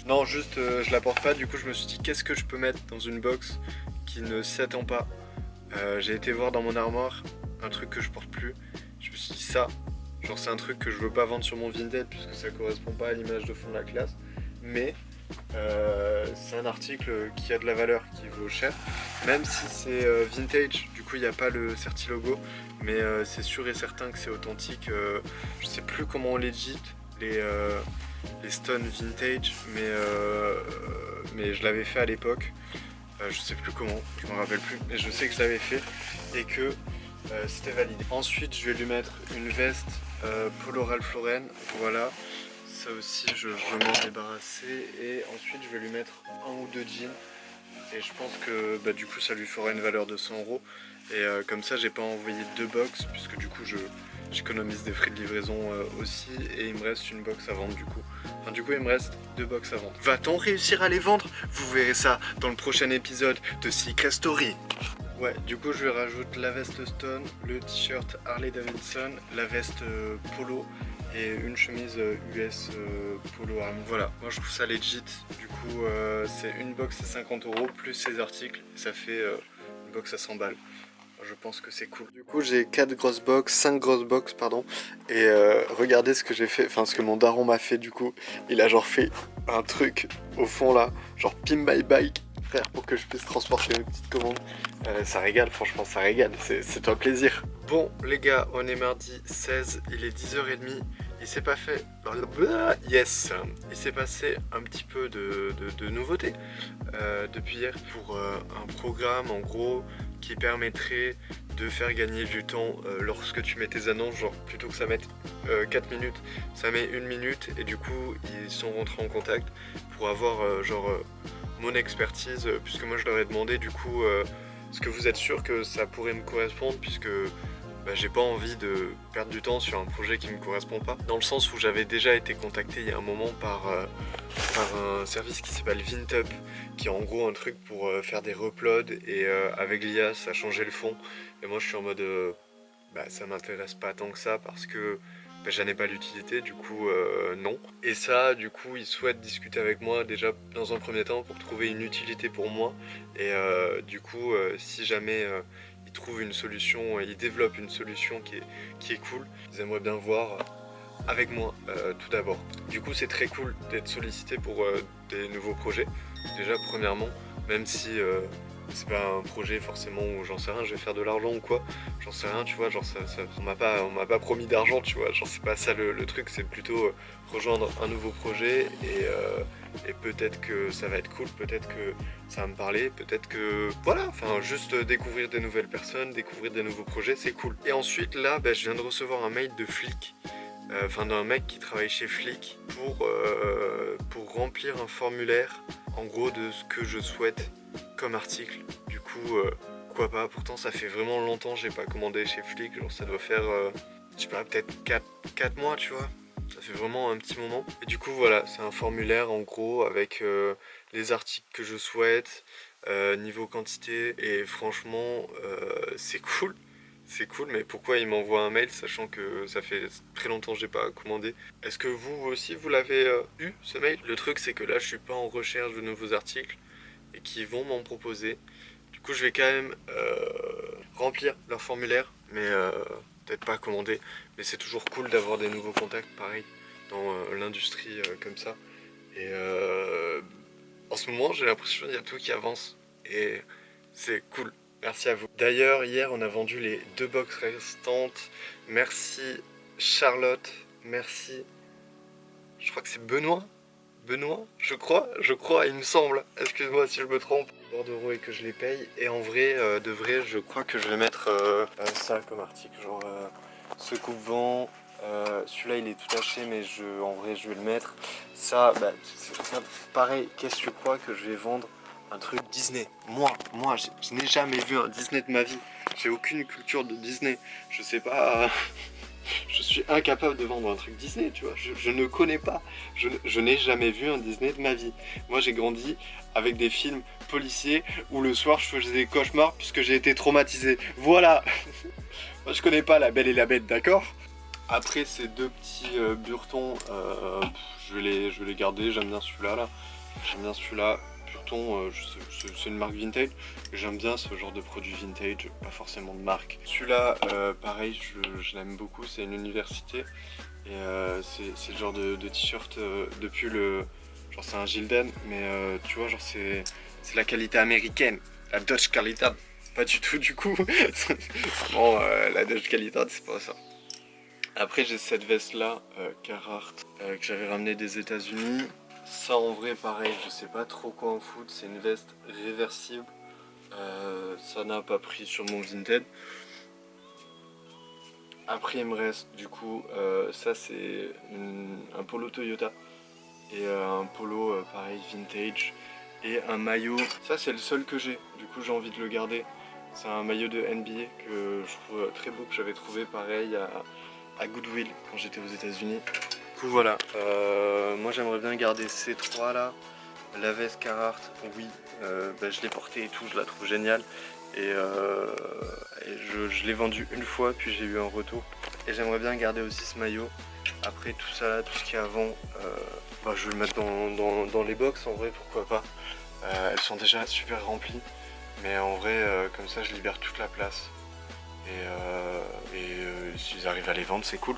Non, juste, je la porte pas. Du coup, je me suis dit, qu'est-ce que je peux mettre dans une box qui ne s'y attend pas. J'ai été voir dans mon armoire un truc que je porte plus. Je me suis dit ça, genre c'est un truc que je veux pas vendre sur mon Vinted puisque ça correspond pas à l'image de fond de la classe. Mais c'est un article qui a de la valeur, qui vaut cher. Même si c'est vintage, du coup il n'y a pas le certi logo. Mais c'est sûr et certain que c'est authentique. Je sais plus comment on les dit, les Stone Vintage, mais je l'avais fait à l'époque. Je sais plus comment, je me rappelle plus, mais je sais que je l'avais fait et que c'était validé. Ensuite, je vais lui mettre une veste Polo Ralph Lauren, voilà. Ça aussi, je veux m'en débarrasser. Et ensuite, je vais lui mettre 1 ou 2 jeans. Et je pense que du coup, ça lui fera une valeur de 100 euros. Et comme ça, j'ai pas envoyé 2 box, puisque du coup, j'économise des frais de livraison aussi. Et il me reste une box à vendre du coup. Enfin, du coup, il me reste 2 box à vendre. Va-t-on réussir à les vendre? Vous verrez ça dans le prochain épisode de Secret Story. Ouais, du coup, je lui rajoute la veste Stone, le t-shirt Harley Davidson, la veste Polo et une chemise US Polo Army. Voilà, moi je trouve ça legit. Du coup, c'est une box à 50 euros plus ses articles. Ça fait une box à 100 balles. Je pense que c'est cool. Du coup, j'ai 4 grosses box, 5 grosses box, pardon. Et regardez ce que j'ai fait, enfin ce que mon daron m'a fait du coup. Il a genre fait un truc au fond là, genre pin my bike, frère, pour que je puisse transporter mes petites commandes. Ça régale, franchement, ça régale. C'est un plaisir. Bon, les gars, on est mardi 16, il est 10h30. Il s'est pas fait... Yes. Il s'est passé un petit peu de nouveautés depuis hier pour un programme en gros qui permettrait de faire gagner du temps lorsque tu mets tes annonces, genre plutôt que ça mette 4 minutes, ça met 1 minute et du coup ils sont rentrés en contact pour avoir mon expertise puisque moi je leur ai demandé du coup est-ce que vous êtes sûr que ça pourrait me correspondre puisque j'ai pas envie de perdre du temps sur un projet qui me correspond pas. Dans le sens où j'avais déjà été contacté il y a un moment par un service qui s'appelle Vintup, qui est en gros un truc pour faire des reploads et avec l'IA ça changeait le fond. Et moi je suis en mode ça m'intéresse pas tant que ça parce que j'en ai pas l'utilité, du coup non. Et ça, du coup, ils souhaitent discuter avec moi déjà dans un premier temps pour trouver une utilité pour moi. Et du coup, si jamais ils trouvent une solution, ils développent une solution qui est cool, ils aimeraient bien voir avec moi tout d'abord. Du coup, c'est très cool d'être sollicité pour des nouveaux projets. Déjà, premièrement, même si c'est pas un projet forcément où j'en sais rien, je vais faire de l'argent ou quoi, j'en sais rien, tu vois, genre on m'a pas promis d'argent, tu vois, genre c'est pas ça le truc, c'est plutôt rejoindre un nouveau projet et peut-être que ça va être cool, peut-être que ça va me parler, peut-être que voilà, enfin juste découvrir des nouvelles personnes, découvrir des nouveaux projets, c'est cool. Et ensuite là, je viens de recevoir un mail de Flick, enfin d'un mec qui travaille chez Flick pour remplir un formulaire en gros de ce que je souhaite comme article. Du coup, pourquoi pas, pourtant ça fait vraiment longtemps que j'ai pas commandé chez Flick, genre ça doit faire, je sais pas, peut-être 4 mois, tu vois. Ça fait vraiment un petit moment. Et du coup, voilà, c'est un formulaire en gros avec les articles que je souhaite, niveau quantité, et franchement, c'est cool. c'est cool, mais pourquoi il m'envoie un mail sachant que ça fait très longtemps que j'ai pas commandé? Est-ce que vous aussi vous l'avez eu ce mail? Le truc c'est que là je suis pas en recherche de nouveaux articles et qu'ils vont m'en proposer. Du coup je vais quand même remplir leur formulaire, mais peut-être pas commander. Mais c'est toujours cool d'avoir des nouveaux contacts pareil dans l'industrie comme ça. Et en ce moment j'ai l'impression qu'il y a tout qui avance et c'est cool. Merci à vous. D'ailleurs, hier, on a vendu les 2 box restantes. Merci Charlotte. Merci. Je crois que c'est Benoît. Benoît, je crois, il me semble. Excuse-moi si je me trompe. Bordereau et que je les paye. Et en vrai, de vrai, je crois que je vais mettre ça comme article. Genre, ce coupe-vent. Celui-là, il est tout taché, mais en vrai, je vais le mettre. Ça, bah, pareil. Qu'est-ce que tu crois que je vais vendre? Un truc Disney. Moi, je n'ai jamais vu un Disney de ma vie. J'ai aucune culture de Disney. Je sais pas. Je suis incapable de vendre un truc Disney, tu vois. Je ne connais pas. Je n'ai jamais vu un Disney de ma vie. Moi, j'ai grandi avec des films policiers où le soir, je faisais des cauchemars puisque j'ai été traumatisé. Voilà. Moi, je connais pas La Belle et la Bête, d'accord? Après ces deux petits burtons, je vais les garder. J'aime bien celui-là, là. J'aime bien celui-là. C'est une marque vintage. J'aime bien ce genre de produit vintage, pas forcément de marque. Celui-là, pareil, je l'aime beaucoup, c'est une université. Et c'est le genre de t-shirt de pull, genre c'est un Gildan, mais tu vois, genre c'est la qualité américaine, la Dutch qualité. Pas du tout du coup. Bon, la Dutch qualité, c'est pas ça. Après j'ai cette veste là, Carhartt, que j'avais ramené des États-Unis. Ça en vrai pareil, je sais pas trop quoi en foutre, c'est une veste réversible. Ça n'a pas pris sur mon Vinted. Après il me reste du coup, ça c'est un polo Toyota et un polo pareil vintage et un maillot. Ça c'est le seul que j'ai, du coup j'ai envie de le garder. C'est un maillot de NBA que je trouve très beau, que j'avais trouvé pareil à Goodwill quand j'étais aux États-Unis. Du coup voilà, moi j'aimerais bien garder ces trois là. La veste Carhartt, oui, bah, je l'ai portée et tout, je la trouve géniale. Et, je l'ai vendue une fois, puis j'ai eu un retour. Et j'aimerais bien garder aussi ce maillot. Après tout ça, tout ce qui est avant, bah, je vais le mettre dans les box en vrai, pourquoi pas. Elles sont déjà super remplies. Mais en vrai, comme ça, je libère toute la place. Et s'ils arrivent à les vendre, c'est cool.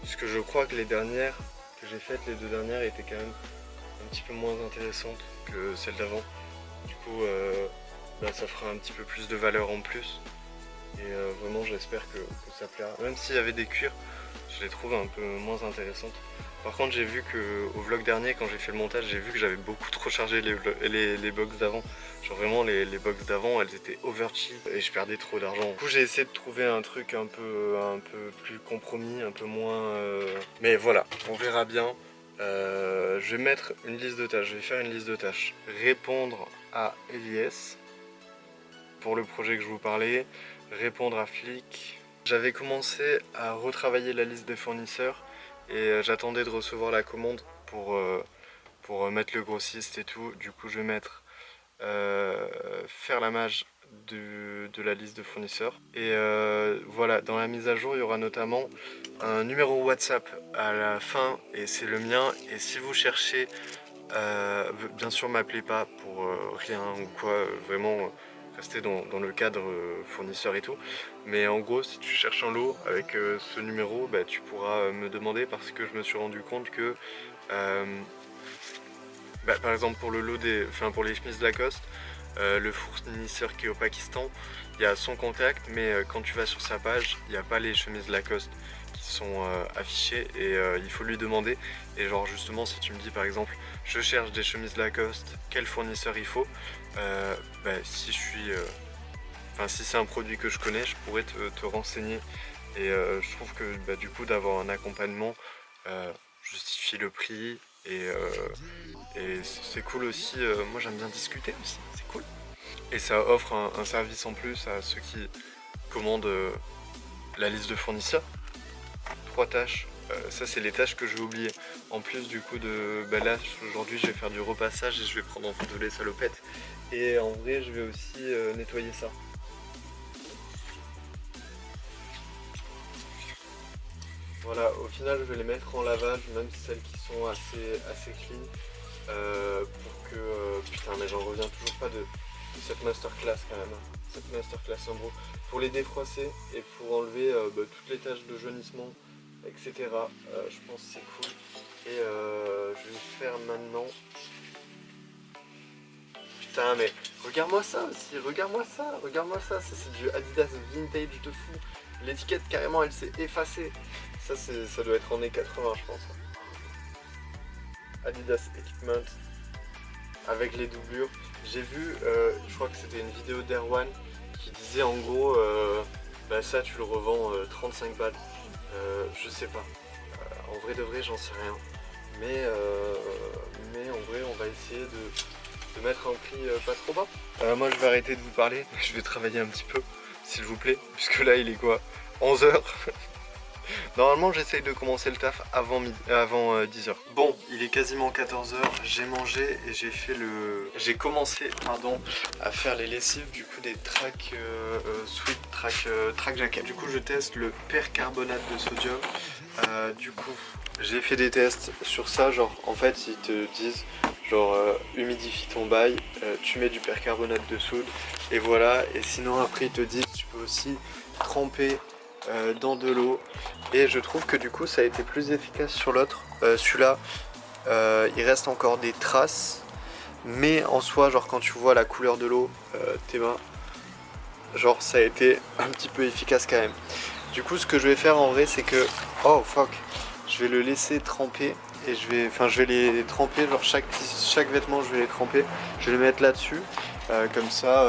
Parce que je crois que les dernières que j'ai faites, les deux dernières, étaient quand même un petit peu moins intéressantes que celles d'avant. Du coup, bah, ça fera un petit peu plus de valeur en plus. Et vraiment, j'espère que ça plaira. Même s'il y avait des cuirs, je les trouve un peu moins intéressantes. Par contre, j'ai vu que au vlog dernier, quand j'ai fait le montage, j'ai vu que j'avais beaucoup trop chargé les box d'avant. Genre vraiment, les box d'avant, elles étaient overcheap et je perdais trop d'argent. Du coup, j'ai essayé de trouver un truc un peu plus compromis, un peu moins... Mais voilà, on verra bien. Je vais mettre une liste de tâches, je vais faire une liste de tâches. Répondre à Elias pour le projet que je vous parlais, répondre à Flick. J'avais commencé à retravailler la liste des fournisseurs et j'attendais de recevoir la commande pour mettre le grossiste et tout. Du coup je vais mettre faire la mage de la liste de fournisseurs. Et voilà, dans la mise à jour, il y aura notamment un numéro WhatsApp à la fin et c'est le mien. Et si vous cherchez, bien sûr m'appelez pas pour rien ou quoi, vraiment rester dans le cadre fournisseur et tout. Mais en gros, si tu cherches un lot avec ce numéro, bah, tu pourras me demander parce que je me suis rendu compte que bah, par exemple pour le lot pour les chemises Lacoste, le fournisseur qui est au Pakistan, il y a son contact, mais quand tu vas sur sa page, il n'y a pas les chemises Lacoste qui sont affichées et il faut lui demander. Et genre justement, si tu me dis par exemple, je cherche des chemises Lacoste, quel fournisseur il faut, bah, si c'est un produit que je connais, je pourrais te renseigner. Et je trouve que bah, du coup d'avoir un accompagnement justifie le prix. Et c'est cool aussi, moi j'aime bien discuter aussi, c'est cool. Et ça offre un service en plus à ceux qui commandent la liste de fournisseurs. 3 tâches, ça c'est les tâches que je vais oublier. En plus du coup bah là aujourd'hui je vais faire du repassage et je vais prendre en photo les salopettes. Et en vrai je vais aussi nettoyer ça. Voilà, au final je vais les mettre en lavage, même celles qui sont assez clean, pour que... putain mais j'en reviens toujours pas de cette masterclass quand même, hein. Cette masterclass en gros, pour les défroisser et pour enlever toutes les taches de jaunissement, etc. Je pense que c'est cool. Et je vais faire maintenant... Putain mais regarde-moi ça aussi, regarde-moi ça, c'est du Adidas vintage de fou. L'étiquette carrément elle s'est effacée. Ça doit être en années 80 je pense. Adidas Equipment avec les doublures. J'ai vu, je crois que c'était une vidéo d'Erwan qui disait en gros bah ça tu le revends 35 balles. Je sais pas. En vrai de vrai j'en sais rien. Mais en vrai on va essayer de mettre un prix pas trop bas. Moi je vais arrêter de vous parler, je vais travailler un petit peu s'il vous plaît, puisque là il est quoi, 11 h. Normalement j'essaye de commencer le taf avant 10 h. Bon, il est quasiment 14 h, j'ai mangé et j'ai commencé à faire les lessives du coup des track sweet track jacket. Du coup je teste le percarbonate de sodium. Du coup j'ai fait des tests sur ça, genre en fait ils te disent genre humidifie ton bail, tu mets du percarbonate de soude et voilà, et sinon après ils te disent tu peux aussi tremper dans de l'eau, et je trouve que du coup ça a été plus efficace sur l'autre. Celui-là il reste encore des traces, mais en soi genre quand tu vois la couleur de l'eau, tes mains, genre ça a été un petit peu efficace quand même. Du coup ce que je vais faire en vrai c'est que, oh fuck, je vais le laisser tremper et je vais les tremper, genre chaque vêtement je vais les tremper, je vais les mettre là-dessus, comme ça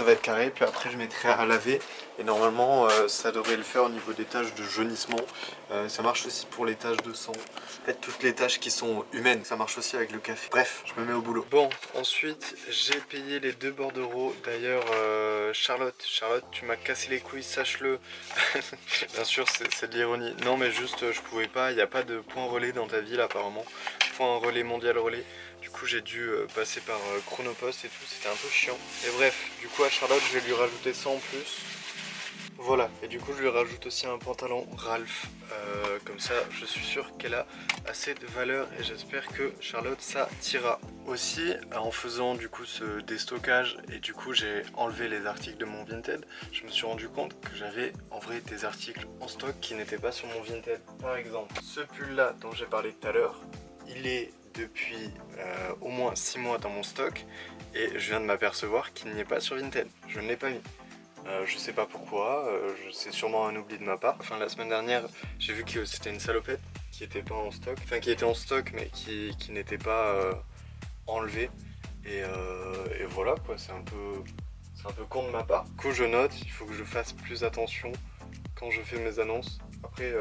va être carré, puis après je mettrai à laver et normalement ça devrait le faire au niveau des taches de jaunissement. Ça marche aussi pour les taches de sang, en fait toutes les taches qui sont humaines, ça marche aussi avec le café. Bref, je me mets au boulot. Bon, ensuite j'ai payé les 2 bordereaux. D'ailleurs Charlotte, tu m'as cassé les couilles, sache-le. Bien sûr c'est de l'ironie, non mais juste je pouvais pas, il n'y a pas de point relais dans ta ville apparemment, point relais mondial relais. Du coup j'ai dû passer par Chronopost et tout, c'était un peu chiant. Et bref, du coup à Charlotte je vais lui rajouter ça en plus. Voilà, et du coup je lui rajoute aussi un pantalon Ralph, comme ça je suis sûr qu'elle a assez de valeur et j'espère que Charlotte ça t'ira. Aussi en faisant du coup ce déstockage et du coup j'ai enlevé les articles de mon Vinted, je me suis rendu compte que j'avais en vrai des articles en stock qui n'étaient pas sur mon Vinted. Par exemple ce pull là dont j'ai parlé tout à l'heure, il est depuis au moins 6 mois dans mon stock et je viens de m'apercevoir qu'il n'y est pas sur Vinted, je ne l'ai pas mis. Je sais pas pourquoi, c'est sûrement un oubli de ma part. Enfin la semaine dernière j'ai vu que c'était une salopette qui était pas en stock, enfin qui était en stock mais qui n'était pas enlevée, et voilà quoi, c'est un peu con de ma part. Du coup je note, il faut que je fasse plus attention quand je fais mes annonces. Après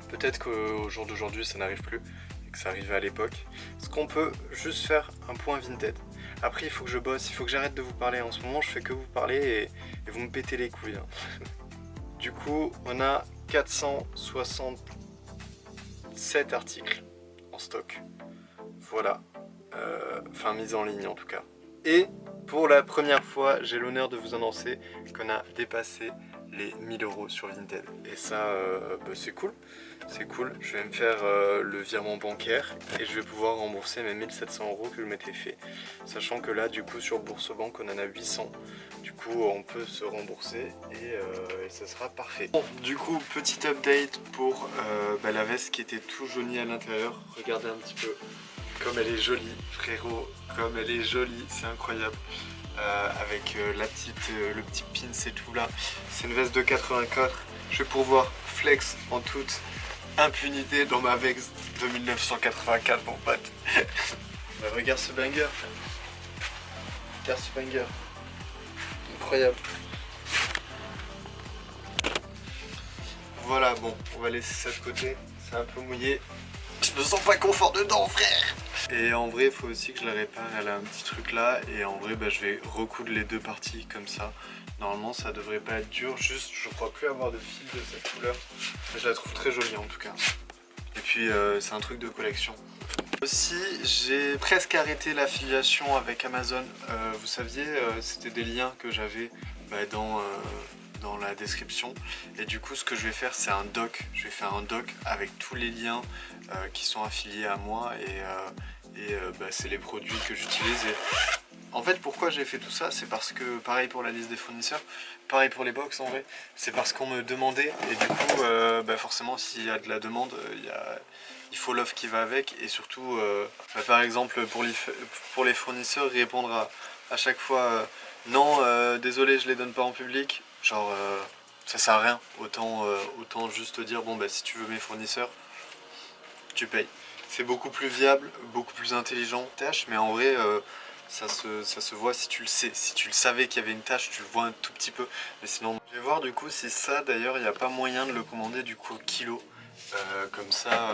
peut-être qu'au jour d'aujourd'hui ça n'arrive plus et que ça arrivait à l'époque. Est-ce qu'on peut juste faire un point Vinted? Après il faut que je bosse, il faut que j'arrête de vous parler. En ce moment je fais que vous parler et vous me pétez les couilles hein. Du coup on a 467 articles en stock. Voilà, enfin mis en ligne en tout cas. Et pour la première fois j'ai l'honneur de vous annoncer qu'on a dépassé les 1000 € sur Vinted. Et ça c'est cool. C'est cool, je vais me faire le virement bancaire et je vais pouvoir rembourser mes 1700 € que je m'étais fait. Sachant que là du coup sur Bourse-Banque on en a 800. Du coup on peut se rembourser et ça sera parfait. Bon, du coup petit update pour la veste qui était tout jaunie à l'intérieur. Regardez un petit peu comme elle est jolie frérot, comme elle est jolie, c'est incroyable. Avec le petit pins et tout là. C'est une veste de 84. Je vais pouvoir flex en toute impunité dans ma veste de 1984 mon pote. Bah, regarde ce banger. Regarde ce banger. Incroyable. Voilà, bon, on va laisser ça de côté. C'est un peu mouillé. Je me sens pas confort dedans frère. Et en vrai il faut aussi que je la répare, elle a un petit truc là. Et en vrai je vais recoudre les deux parties comme ça. Normalement ça devrait pas être dur, juste je crois plus avoir de fil de cette couleur. Mais je la trouve très jolie en tout cas. Et puis c'est un truc de collection. Aussi j'ai presque arrêté l'affiliation avec Amazon. Vous saviez c'était des liens que j'avais dans dans la description. Et du coup ce que je vais faire c'est un doc, je vais faire un doc avec tous les liens qui sont affiliés à moi et c'est les produits que j'utilise. En fait pourquoi j'ai fait tout ça, c'est parce que pareil pour la liste des fournisseurs, pareil pour les box en vrai, c'est parce qu'on me demandait et du coup forcément s'il y a de la demande, il faut l'offre qui va avec et surtout par exemple pour les fournisseurs répondre à chaque fois non désolé je les donne pas en public, genre ça sert à rien, autant juste dire bon si tu veux mes fournisseurs tu payes. C'est beaucoup plus viable, beaucoup plus intelligent tâche, mais en vrai ça se voit si tu le sais. Si tu le savais qu'il y avait une tâche, tu le vois un tout petit peu. Mais sinon, je vais voir du coup si ça d'ailleurs il n'y a pas moyen de le commander du coup au kilo. Comme ça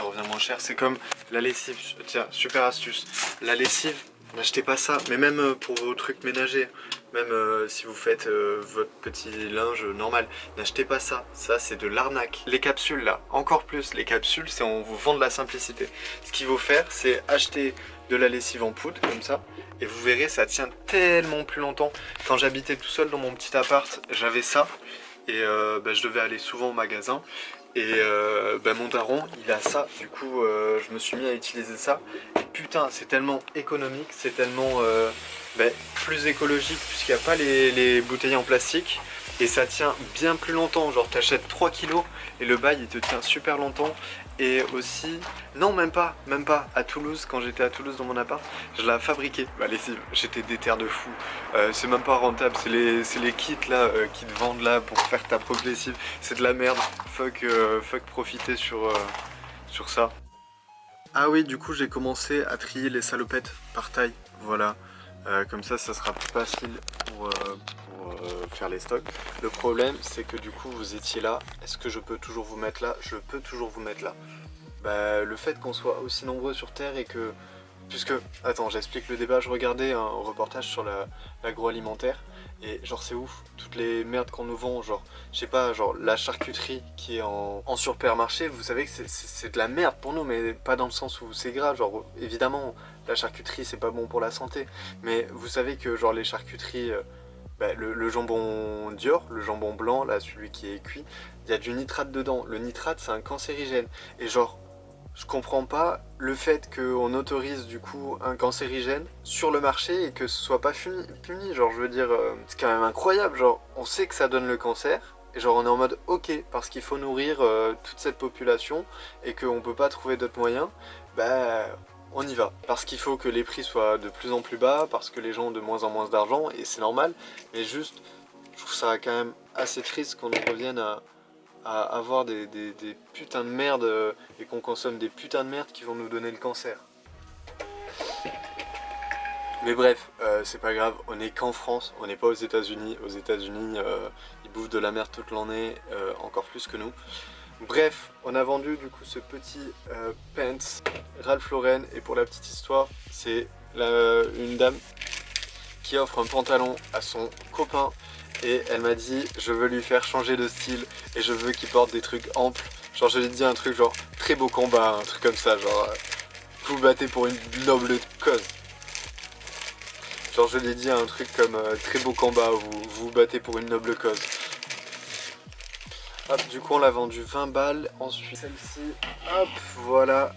revient moins cher. C'est comme la lessive, tiens, super astuce. La lessive, n'achetez pas ça, mais même pour vos trucs ménagers, même si vous faites votre petit linge normal, n'achetez pas ça, ça c'est de l'arnaque. Les capsules là, encore plus, les capsules c'est on vous vend de la simplicité. Ce qu'il faut faire c'est acheter de la lessive en poudre comme ça, et vous verrez ça tient tellement plus longtemps. Quand j'habitais tout seul dans mon petit appart, j'avais ça, et je devais aller souvent au magasin. Et mon daron il a ça, du coup je me suis mis à utiliser ça. Et putain c'est tellement économique, c'est tellement plus écologique puisqu'il n'y a pas les bouteilles en plastique. Et ça tient bien plus longtemps, genre t'achètes 3 kilos et le bail il te tient super longtemps. Et aussi, non même pas, à Toulouse, quand j'étais à Toulouse dans mon appart, je la fabriquais, ma lessive, j'étais déter de fou, c'est même pas rentable, c'est les kits là qui te vendent là pour faire ta propre lessive, c'est de la merde, fuck profiter sur ça. Ah oui, du coup j'ai commencé à trier les salopettes par taille, voilà. Comme ça sera plus facile pour faire les stocks. Le problème c'est que du coup vous étiez là, est-ce que je peux toujours vous mettre là? Je peux toujours vous mettre là. Le fait qu'on soit aussi nombreux sur Terre et que... Puisque, attends, j'explique le débat, je regardais un reportage sur l'agroalimentaire et genre c'est ouf, toutes les merdes qu'on nous vend, genre, je sais pas, genre la charcuterie qui est en supermarché, vous savez que c'est de la merde pour nous, mais pas dans le sens où c'est gras, genre évidemment la charcuterie c'est pas bon pour la santé, mais vous savez que genre les charcuteries, le jambon Dior, le jambon blanc, là celui qui est cuit, il y a du nitrate dedans, le nitrate c'est un cancérigène, et genre je comprends pas le fait qu'on autorise du coup un cancérigène sur le marché et que ce soit pas puni. Genre je veux dire, c'est quand même incroyable, genre on sait que ça donne le cancer et genre on est en mode ok parce qu'il faut nourrir toute cette population et qu'on peut pas trouver d'autres moyens, on y va. Parce qu'il faut que les prix soient de plus en plus bas, parce que les gens ont de moins en moins d'argent et c'est normal, mais juste je trouve ça quand même assez triste qu'on en revienne à avoir des putains de merde et qu'on consomme des putains de merde qui vont nous donner le cancer. Mais bref, c'est pas grave, on est qu'en France, on n'est pas aux États-Unis. Aux États-Unis, ils bouffent de la merde toute l'année, encore plus que nous. Bref, on a vendu du coup ce petit pants Ralph Lauren, et pour la petite histoire, c'est une dame qui offre un pantalon à son copain. Et elle m'a dit je veux lui faire changer de style et je veux qu'il porte des trucs amples. Genre je lui ai dit un truc genre très beau combat, un truc comme ça, genre vous battez pour une noble cause. Genre je lui ai dit un truc comme très beau combat, vous battez pour une noble cause. Hop, du coup on l'a vendu 20 balles. Ensuite celle-ci, hop, voilà.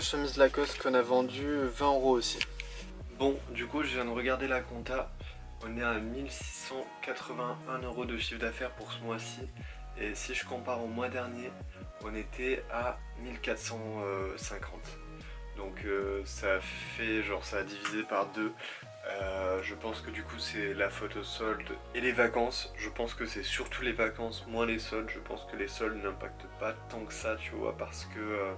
Chemise Lacoste qu'on a vendu 20 € aussi. Bon, du coup je viens de regarder la compta. On est à 1681 € de chiffre d'affaires pour ce mois-ci. Et si je compare au mois dernier, on était à 1450. Donc ça fait genre ça a divisé par 2. Je pense que du coup c'est la photo solde et les vacances. Je pense que c'est surtout les vacances, moins les soldes. Je pense que les soldes n'impactent pas tant que ça, tu vois, parce que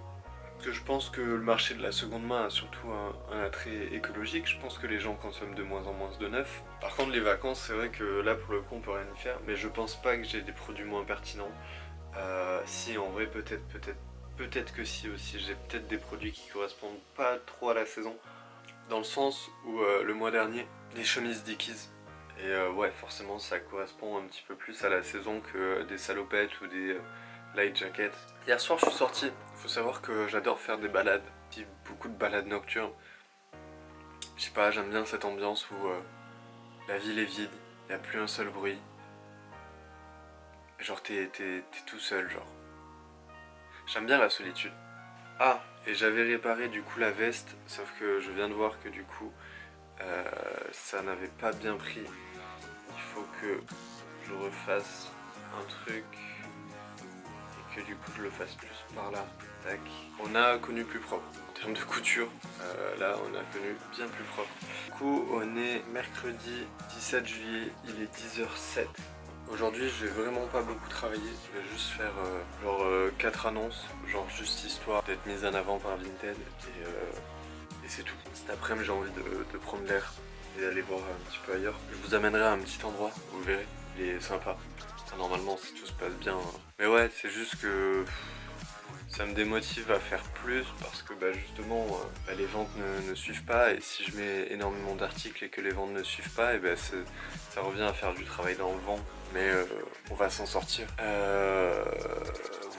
je pense que le marché de la seconde main a surtout un attrait écologique. Je pense que les gens consomment de moins en moins de neuf. Par contre les vacances, c'est vrai que là pour le coup on peut rien y faire, mais je pense pas que j'ai des produits moins pertinents. Si en vrai peut-être que si aussi, j'ai peut-être des produits qui correspondent pas trop à la saison. Dans le sens où le mois dernier, des chemises Dickies. Et ouais forcément ça correspond un petit peu plus à la saison que des salopettes ou des light jackets. Hier soir je suis sorti, il faut savoir que j'adore faire des balades, beaucoup de balades nocturnes. Je sais pas, j'aime bien cette ambiance où la ville est vide, il n'y a plus un seul bruit. Genre t'es tout seul, genre. J'aime bien la solitude. Ah, et j'avais réparé du coup la veste, sauf que je viens de voir que du coup ça n'avait pas bien pris. Il faut que je refasse un truc et que du coup je le fasse plus par là. Tac. On a connu plus propre. En termes de couture, là on a connu bien plus propre. Du coup on est mercredi 17 juillet, il est 10h07. Aujourd'hui je vais vraiment pas beaucoup travailler, je vais juste faire genre 4 annonces, genre juste histoire d'être mise en avant par Vinted et c'est tout. Cet après-midi j'ai envie de prendre l'air et d'aller voir un petit peu ailleurs. Je vous amènerai à un petit endroit, vous verrez, il est sympa. Enfin, normalement si tout se passe bien. Mais ouais, c'est juste que ça me démotive à faire plus parce que justement les ventes ne suivent pas, et si je mets énormément d'articles et que les ventes ne suivent pas, et ça revient à faire du travail dans le vent, mais on va s'en sortir.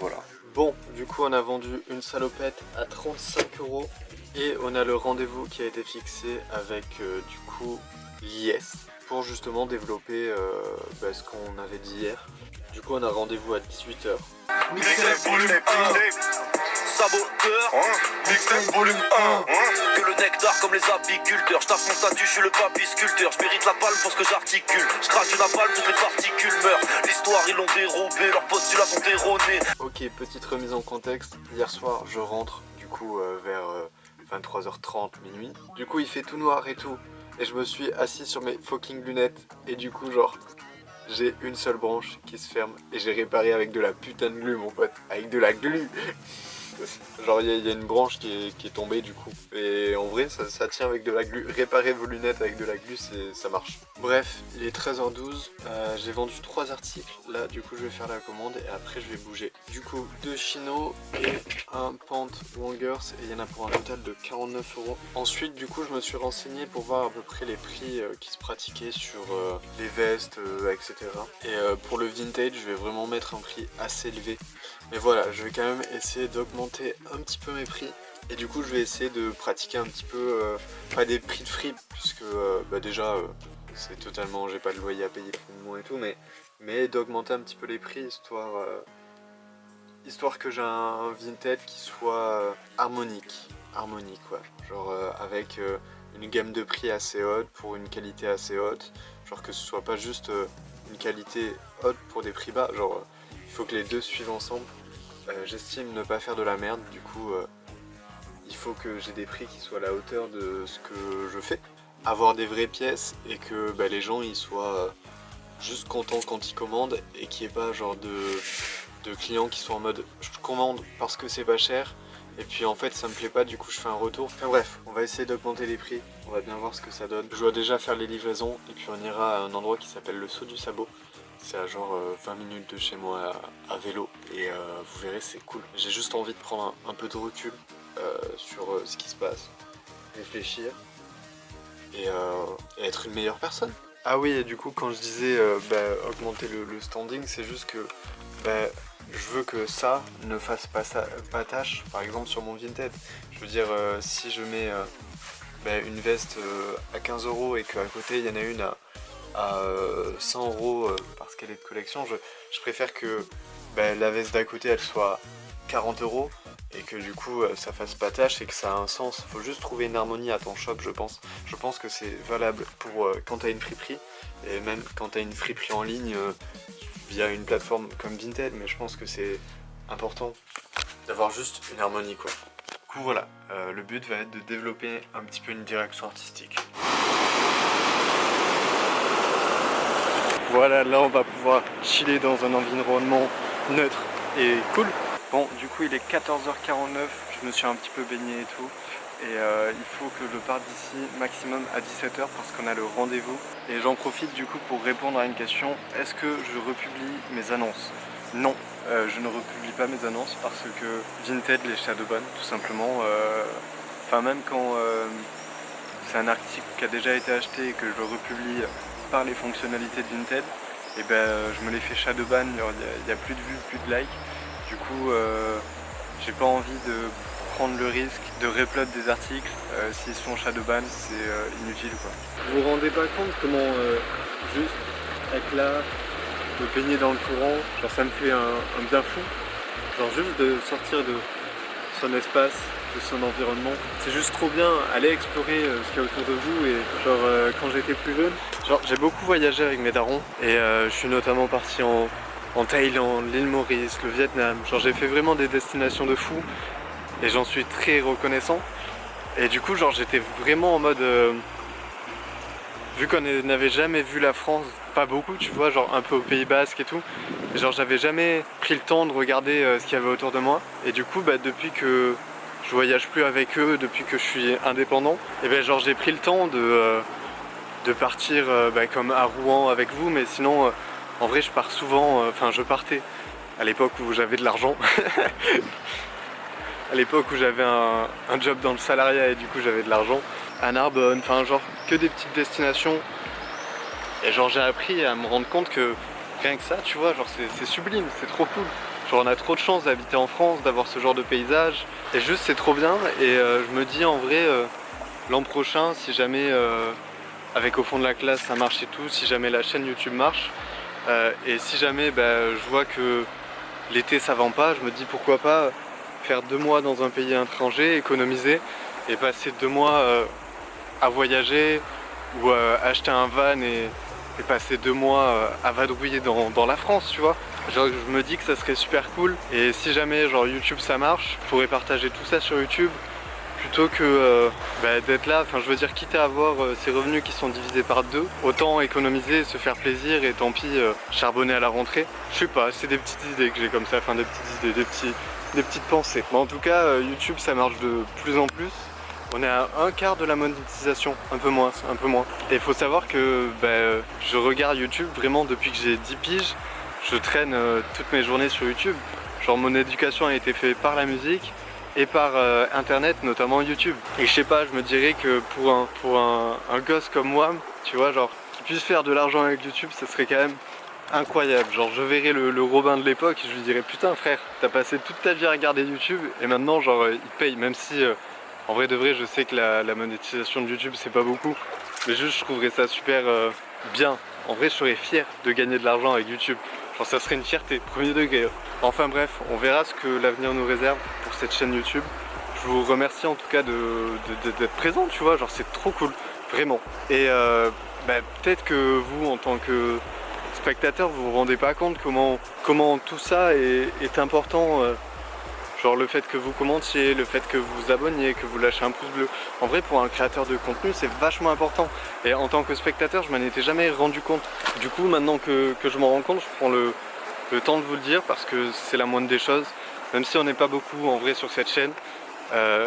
Voilà. Bon, du coup on a vendu une salopette à 35 € et on a le rendez-vous qui a été fixé avec du coup l'IS pour justement développer ce qu'on avait dit hier. Du coup on a rendez-vous à 18 h. Mixtape volume 1, saboteur, mixtape volume 1, que le nectar comme les apiculteurs, je tape mon statut, je suis le papy sculpteur, je mérite la palme pour ce que j'articule, je crache une napalm, toutes les particules meurent, l'histoire ils l'ont dérobé, leurs postulats sont erronés. Ok, petite remise en contexte, hier soir je rentre du coup vers 23h30, minuit, du coup il fait tout noir et tout, et je me suis assis sur mes fucking lunettes, et du coup genre... J'ai une seule branche qui se ferme et j'ai réparé avec de la putain de glu mon pote, avec de la glu. Genre il y a une branche qui est tombée du coup. Et en vrai ça tient avec de la glu. Réparer vos lunettes avec de la glu ça marche. Bref, il est 13h12, j'ai vendu 3 articles. Là du coup je vais faire la commande et après je vais bouger. Du coup 2 chinos et un pant Wangers, et il y en a pour un total de 49 €. Ensuite du coup je me suis renseigné pour voir à peu près les prix qui se pratiquaient sur les vestes, etc. Et pour le vintage je vais vraiment mettre un prix assez élevé. Mais voilà, je vais quand même essayer d'augmenter un petit peu mes prix. Et du coup je vais essayer de pratiquer un petit peu, pas des prix de fripe, puisque déjà c'est totalement, j'ai pas de loyer à payer pour le moment et tout, mais d'augmenter un petit peu les prix, histoire que j'ai un vintage qui soit harmonique, ouais. Genre avec une gamme de prix assez haute pour une qualité assez haute, genre que ce soit pas juste une qualité haute pour des prix bas, genre il faut que les deux suivent ensemble. J'estime ne pas faire de la merde, du coup il faut que j'ai des prix qui soient à la hauteur de ce que je fais, avoir des vraies pièces et que les gens ils soient juste contents quand ils commandent, et qu'il n'y ait pas genre de clients qui sont en mode je commande parce que c'est pas cher et puis en fait ça me plaît pas, du coup je fais un retour. Enfin bref, on va essayer d'augmenter les prix, on va bien voir ce que ça donne. Je dois déjà faire les livraisons et puis on ira à un endroit qui s'appelle le Saut du Sabot. C'est à genre 20 minutes de chez moi à vélo, et vous verrez c'est cool. J'ai juste envie de prendre un peu de recul sur ce qui se passe, réfléchir et être une meilleure personne. Ah oui, et du coup quand je disais augmenter le standing, c'est juste que je veux que ça ne fasse pas tâche par exemple sur mon Vinted. Je veux dire si je mets une veste à 15 € et qu'à côté il y en a une à 100 € parce qu'elle est de collection, je préfère que la veste d'à côté elle soit 40 € et que du coup ça fasse pas tâche et que ça a un sens. Faut juste trouver une harmonie à ton shop, je pense. Je pense que c'est valable pour quand t'as une friperie, et même quand t'as une friperie en ligne via une plateforme comme Vinted, mais je pense que c'est important d'avoir juste une harmonie quoi. Du coup voilà, le but va être de développer un petit peu une direction artistique. Voilà, là on va pouvoir chiller dans un environnement neutre et cool. Bon, du coup il est 14h49, je me suis un petit peu baigné et tout. Et il faut que je parte d'ici maximum à 17 h parce qu'on a le rendez-vous. Et j'en profite du coup pour répondre à une question. Est-ce que je republie mes annonces? Non, je ne republie pas mes annonces parce que Vinted les shadowban tout simplement. Enfin même quand c'est un article qui a déjà été acheté et que je le republie par les fonctionnalités de Vinted, et je me les fais shadowban, il n'y a plus de vues, plus de likes. Du coup j'ai pas envie de prendre le risque de réupload des articles s'ils sont shadowban, c'est inutile quoi. Vous vous rendez pas compte comment juste être là, me baigner dans le courant, genre ça me fait un bien fou. Genre juste de sortir de son espace, de son environnement. C'est juste trop bien, aller explorer ce qu'il y a autour de vous. Et genre quand j'étais plus jeune, genre j'ai beaucoup voyagé avec mes darons. Et je suis notamment parti en Thaïlande, l'île Maurice, le Vietnam. Genre j'ai fait vraiment des destinations de fou. Et j'en suis très reconnaissant. Et du coup genre j'étais vraiment en mode... vu qu'on n'avait jamais vu la France, pas beaucoup tu vois, genre un peu au Pays Basque et tout. Et genre j'avais jamais pris le temps de regarder ce qu'il y avait autour de moi. Et du coup bah depuis que je voyage plus avec eux, depuis que je suis indépendant, et ben genre j'ai pris le temps de partir comme à Rouen avec vous. Mais sinon en vrai je pars souvent, enfin je partais à l'époque où j'avais de l'argent. À l'époque où j'avais un job dans le salariat et du coup j'avais de l'argent. À Narbonne, enfin genre que des petites destinations. Et genre j'ai appris à me rendre compte que rien que ça, tu vois, genre c'est sublime, c'est trop cool. Genre on a trop de chance d'habiter en France, d'avoir ce genre de paysage. Et juste c'est trop bien. Et je me dis en vrai, l'an prochain, si jamais avec Au fond de la classe ça marche et tout, si jamais la chaîne YouTube marche, et si jamais je vois que l'été ça vend pas, je me dis pourquoi pas faire 2 mois dans un pays étranger, économiser et passer 2 mois à voyager ou acheter un van et passer 2 mois à vadrouiller dans la France, tu vois. Genre je me dis que ça serait super cool et si jamais genre YouTube ça marche, je pourrais partager tout ça sur YouTube plutôt que d'être là, enfin je veux dire quitte à avoir ces revenus qui sont divisés par 2, autant économiser, se faire plaisir et tant pis charbonner à la rentrée. Je sais pas, c'est des petites idées que j'ai comme ça, enfin des petites idées, des petites pensées. Mais en tout cas YouTube ça marche de plus en plus. On est à 1/4 de la monétisation, un peu moins. Et il faut savoir que je regarde YouTube vraiment depuis que j'ai 10 piges. Je traîne toutes mes journées sur YouTube. Genre mon éducation a été faite par la musique et par internet, notamment YouTube. Et je sais pas, je me dirais que pour un gosse comme moi, tu vois, genre qui puisse faire de l'argent avec YouTube, ça serait quand même incroyable. Genre je verrais le Robin de l'époque et je lui dirais putain frère, t'as passé toute ta vie à regarder YouTube et maintenant genre il te paye, même si en vrai de vrai je sais que la monétisation de YouTube c'est pas beaucoup, mais juste je trouverais ça super bien. En vrai je serais fier de gagner de l'argent avec YouTube. Genre ça serait une fierté, premier degré. Enfin bref, on verra ce que l'avenir nous réserve pour cette chaîne YouTube. Je vous remercie en tout cas d'être présent, tu vois, genre c'est trop cool, vraiment. Et peut-être que vous en tant que spectateur vous vous rendez pas compte comment tout ça est important. Genre le fait que vous commentiez, le fait que vous vous abonniez, que vous lâchez un pouce bleu. En vrai pour un créateur de contenu c'est vachement important. Et en tant que spectateur je m'en étais jamais rendu compte. Du coup maintenant que je m'en rends compte, je prends le temps de vous le dire parce que c'est la moindre des choses. Même si on n'est pas beaucoup en vrai sur cette chaîne,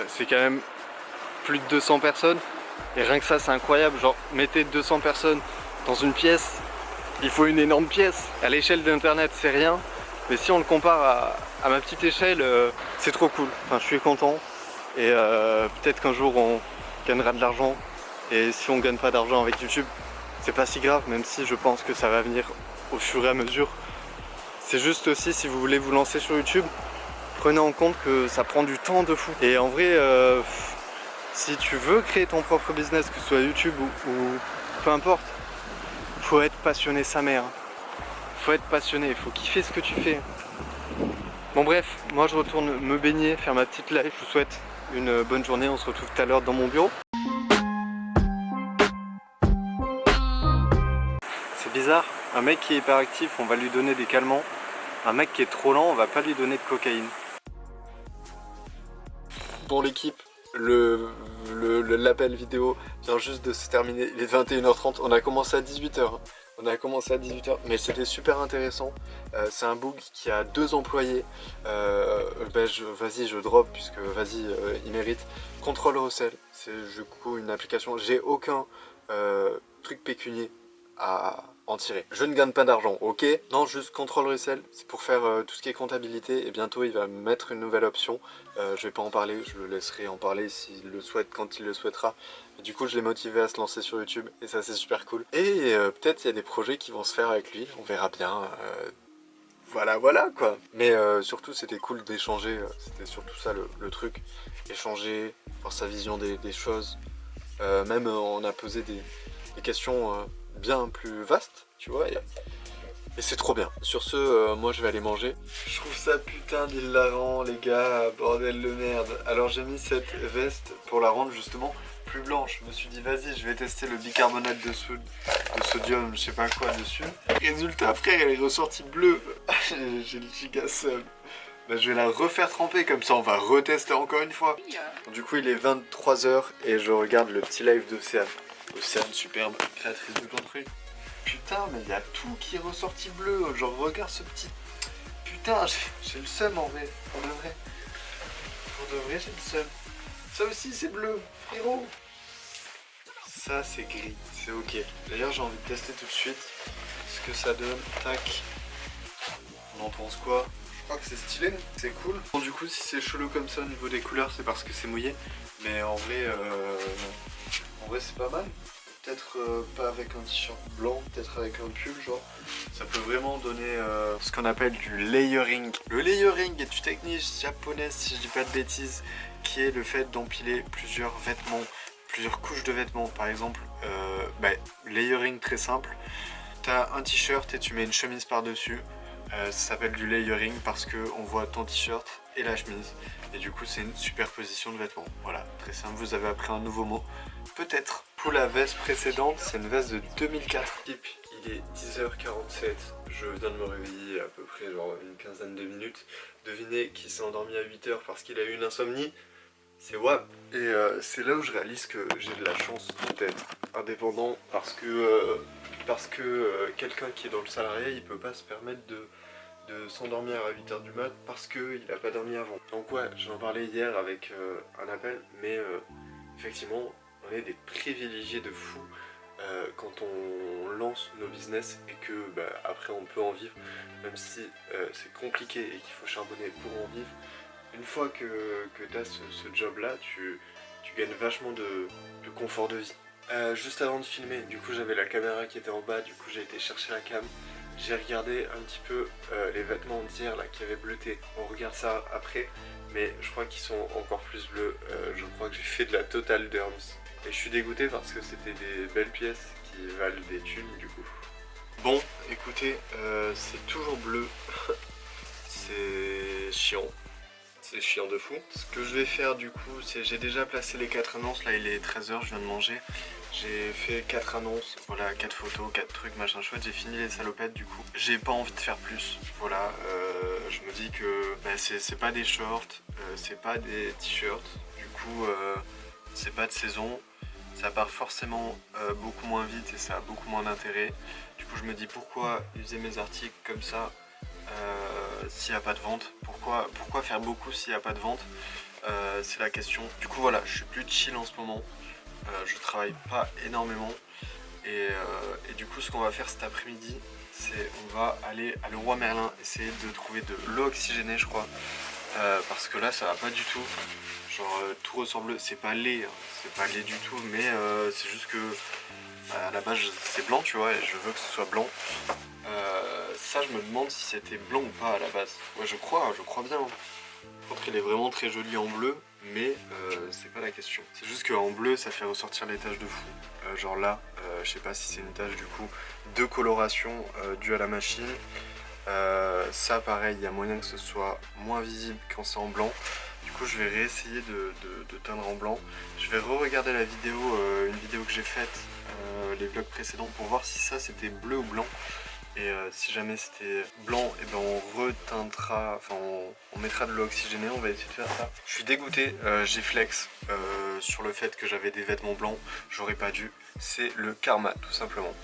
c'est quand même plus de 200 personnes. Et rien que ça c'est incroyable. Genre mettez 200 personnes dans une pièce, il faut une énorme pièce. À l'échelle d'internet c'est rien. Mais si on le compare à ma petite échelle, c'est trop cool. Enfin, je suis content. Et peut-être qu'un jour on gagnera de l'argent. Et si on gagne pas d'argent avec YouTube, c'est pas si grave, même si je pense que ça va venir au fur et à mesure. C'est juste aussi, si vous voulez vous lancer sur YouTube, prenez en compte que ça prend du temps de fou. Et en vrai, si tu veux créer ton propre business, que ce soit YouTube ou peu importe, faut être passionné sa mère. Faut être passionné, il faut kiffer ce que tu fais. Bon bref, moi je retourne me baigner, faire ma petite live. Je vous souhaite une bonne journée, on se retrouve tout à l'heure dans mon bureau. C'est bizarre, un mec qui est hyper actif, on va lui donner des calmants. Un mec qui est trop lent, on va pas lui donner de cocaïne. Bon l'équipe, l'appel vidéo vient juste de se terminer, il est 21h30, on a commencé à 18h. On a commencé à 18h, mais c'était super intéressant. C'est un book qui a 2 employés. Vas-y, je drop, puisque vas-y, il mérite. Control Recel, c'est du coup une application. J'ai aucun truc pécunier à en tirer. Je ne gagne pas d'argent, ok? Non, juste Control Recel, c'est pour faire tout ce qui est comptabilité. Et bientôt, il va mettre une nouvelle option. Je vais pas en parler, je le laisserai en parler s'il le souhaite, quand il le souhaitera. Du coup je l'ai motivé à se lancer sur YouTube et ça c'est super cool. Et peut-être il y a des projets qui vont se faire avec lui, on verra bien. Voilà quoi. Mais surtout c'était cool d'échanger, c'était surtout ça le truc. Échanger, voir sa vision des choses. Même on a posé des questions bien plus vastes. tu vois, et c'est trop bien. Sur ce, moi je vais aller manger. Je trouve ça putain d'hilarant les gars, bordel de merde. Alors j'ai mis cette veste pour la rendre justement plus blanche. Je me suis dit vas-y, je vais tester le bicarbonate de sodium, je sais pas quoi dessus. Résultat frère, elle est ressortie bleue. J'ai le giga seum. Bah, je vais la refaire tremper comme ça on va retester encore une fois. Du coup il est 23 h et je regarde le petit live d'Océane. Océane superbe, créatrice de plein de trucs. Putain mais il y a tout qui est ressorti bleu. Genre regarde ce petit... Putain j'ai le seum en vrai. En de vrai. En de vrai j'ai le seum. Ça aussi c'est bleu frérot. Ça c'est gris. C'est ok. D'ailleurs j'ai envie de tester tout de suite ce que ça donne. Tac. On en pense quoi? Je crois que c'est stylé, c'est cool. Bon du coup si c'est chelou comme ça au niveau des couleurs c'est parce que c'est mouillé. Mais en vrai c'est pas mal. Peut-être pas avec un t-shirt blanc, peut-être avec un pull genre. Ça peut vraiment donner ce qu'on appelle du layering. Le layering est une technique japonaise si je dis pas de bêtises, qui est le fait d'empiler plusieurs vêtements, plusieurs couches de vêtements. Par exemple, layering très simple. T'as un t-shirt et tu mets une chemise par-dessus. Ça s'appelle du layering parce qu'on voit ton t-shirt et la chemise. Et du coup c'est une superposition de vêtements. Voilà, très simple, vous avez appris un nouveau mot. Peut-être. Pour la veste précédente, c'est une veste de 2004. Il est 10h47, je viens de me réveiller à peu près genre une quinzaine de minutes. Devinez qui s'est endormi à 8h parce qu'il a eu une insomnie. C'est WAP. Et c'est là où je réalise que j'ai de la chance d'être indépendant parce que quelqu'un qui est dans le salarié, il peut pas se permettre de s'endormir à 8h du mat parce qu'il n'a pas dormi avant. Donc ouais, j'en parlais hier avec un appel, mais effectivement, on est des privilégiés de fou quand on lance nos business et que après on peut en vivre, même si c'est compliqué et qu'il faut charbonner pour en vivre. Une fois que tu as ce job là, tu gagnes vachement de confort de vie. Juste avant de filmer, du coup j'avais la caméra qui était en bas, du coup j'ai été chercher la cam. J'ai regardé un petit peu les vêtements d'hier là qui avaient bleuté. On regarde ça après, mais je crois qu'ils sont encore plus bleus. Je crois que j'ai fait de la Total Derms. Et je suis dégoûté parce que c'était des belles pièces qui valent des thunes du coup. Bon, écoutez, c'est toujours bleu. C'est chiant. C'est chiant de fou. Ce que je vais faire du coup, c'est j'ai déjà placé les 4 annonces. Là il est 13 h, je viens de manger. J'ai fait 4 annonces, voilà, 4 photos, 4 trucs, machin chouette. J'ai fini les salopettes du coup. J'ai pas envie de faire plus. Voilà, je me dis que c'est pas des shorts, c'est pas des t-shirts. Du coup, c'est pas de saison. Ça part forcément beaucoup moins vite et ça a beaucoup moins d'intérêt. Du coup, je me dis pourquoi user mes articles comme ça s'il n'y a pas de vente, pourquoi faire beaucoup s'il n'y a pas de vente, c'est la question. Du coup voilà, je suis plus chill en ce moment, je travaille pas énormément et du coup ce qu'on va faire cet après-midi, c'est on va aller à Leroy Merlin essayer de trouver de l'eau oxygénée je crois, parce que là ça va pas du tout, genre tout ressemble, c'est pas laid, hein, c'est pas laid du tout, mais c'est juste que à la base c'est blanc tu vois et je veux que ce soit blanc. Ça je me demande si c'était blanc ou pas à la base. Ouais je crois bien. Je pense qu'elle est vraiment très jolie en bleu, mais c'est pas la question. C'est juste qu'en bleu ça fait ressortir les taches de fou. Genre là, je sais pas si c'est une tache du coup de coloration due à la machine. Ça pareil, il y a moyen que ce soit moins visible quand c'est en blanc. Du coup je vais réessayer de teindre en blanc. Je vais re-regarder la vidéo, une vidéo que j'ai faite, les vlogs précédents pour voir si ça c'était bleu ou blanc. Et si jamais c'était blanc, et ben on reteindra, enfin on mettra de l'eau oxygénée, on va essayer de faire ça. Je suis dégoûté, j'ai flex sur le fait que j'avais des vêtements blancs, j'aurais pas dû. C'est le karma tout simplement.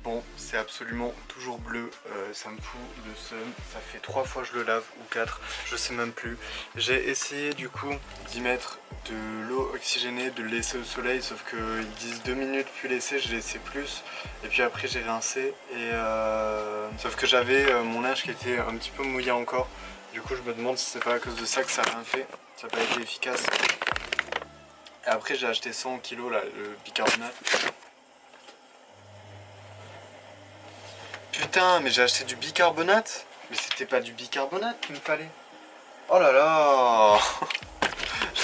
Bon, c'est absolument toujours bleu, ça me fout le seum, ça fait 3 fois que je le lave ou 4, je sais même plus. J'ai essayé du coup d'y mettre de l'eau oxygénée, de le laisser au soleil, sauf qu'ils disent 2 minutes puis laisser, j'ai laissé plus. Et puis après j'ai rincé, et sauf que j'avais mon linge qui était un petit peu mouillé encore. Du coup je me demande si c'est pas à cause de ça que ça a rien fait, ça n'a pas été efficace. Et après j'ai acheté 100 kg là, le bicarbonate. Putain, mais j'ai acheté du bicarbonate. Mais c'était pas du bicarbonate qu'il me fallait. Oh là là.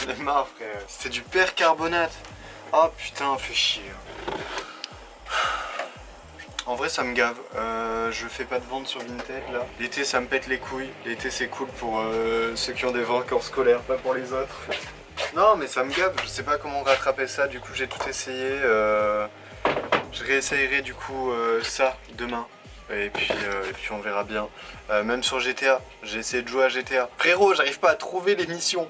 J'en ai marre frère. C'est du percarbonate. Oh putain, fait chier. En vrai ça me gave, je fais pas de vente sur Vinted là. L'été ça me pète les couilles, l'été c'est cool pour ceux qui ont des vacances scolaires, pas pour les autres. Non mais ça me gave, je sais pas comment rattraper ça, du coup j'ai tout essayé. Je réessayerai du coup ça demain. Et puis on verra bien. Même sur GTA, j'ai essayé de jouer à GTA. Frérot, j'arrive pas à trouver les missions.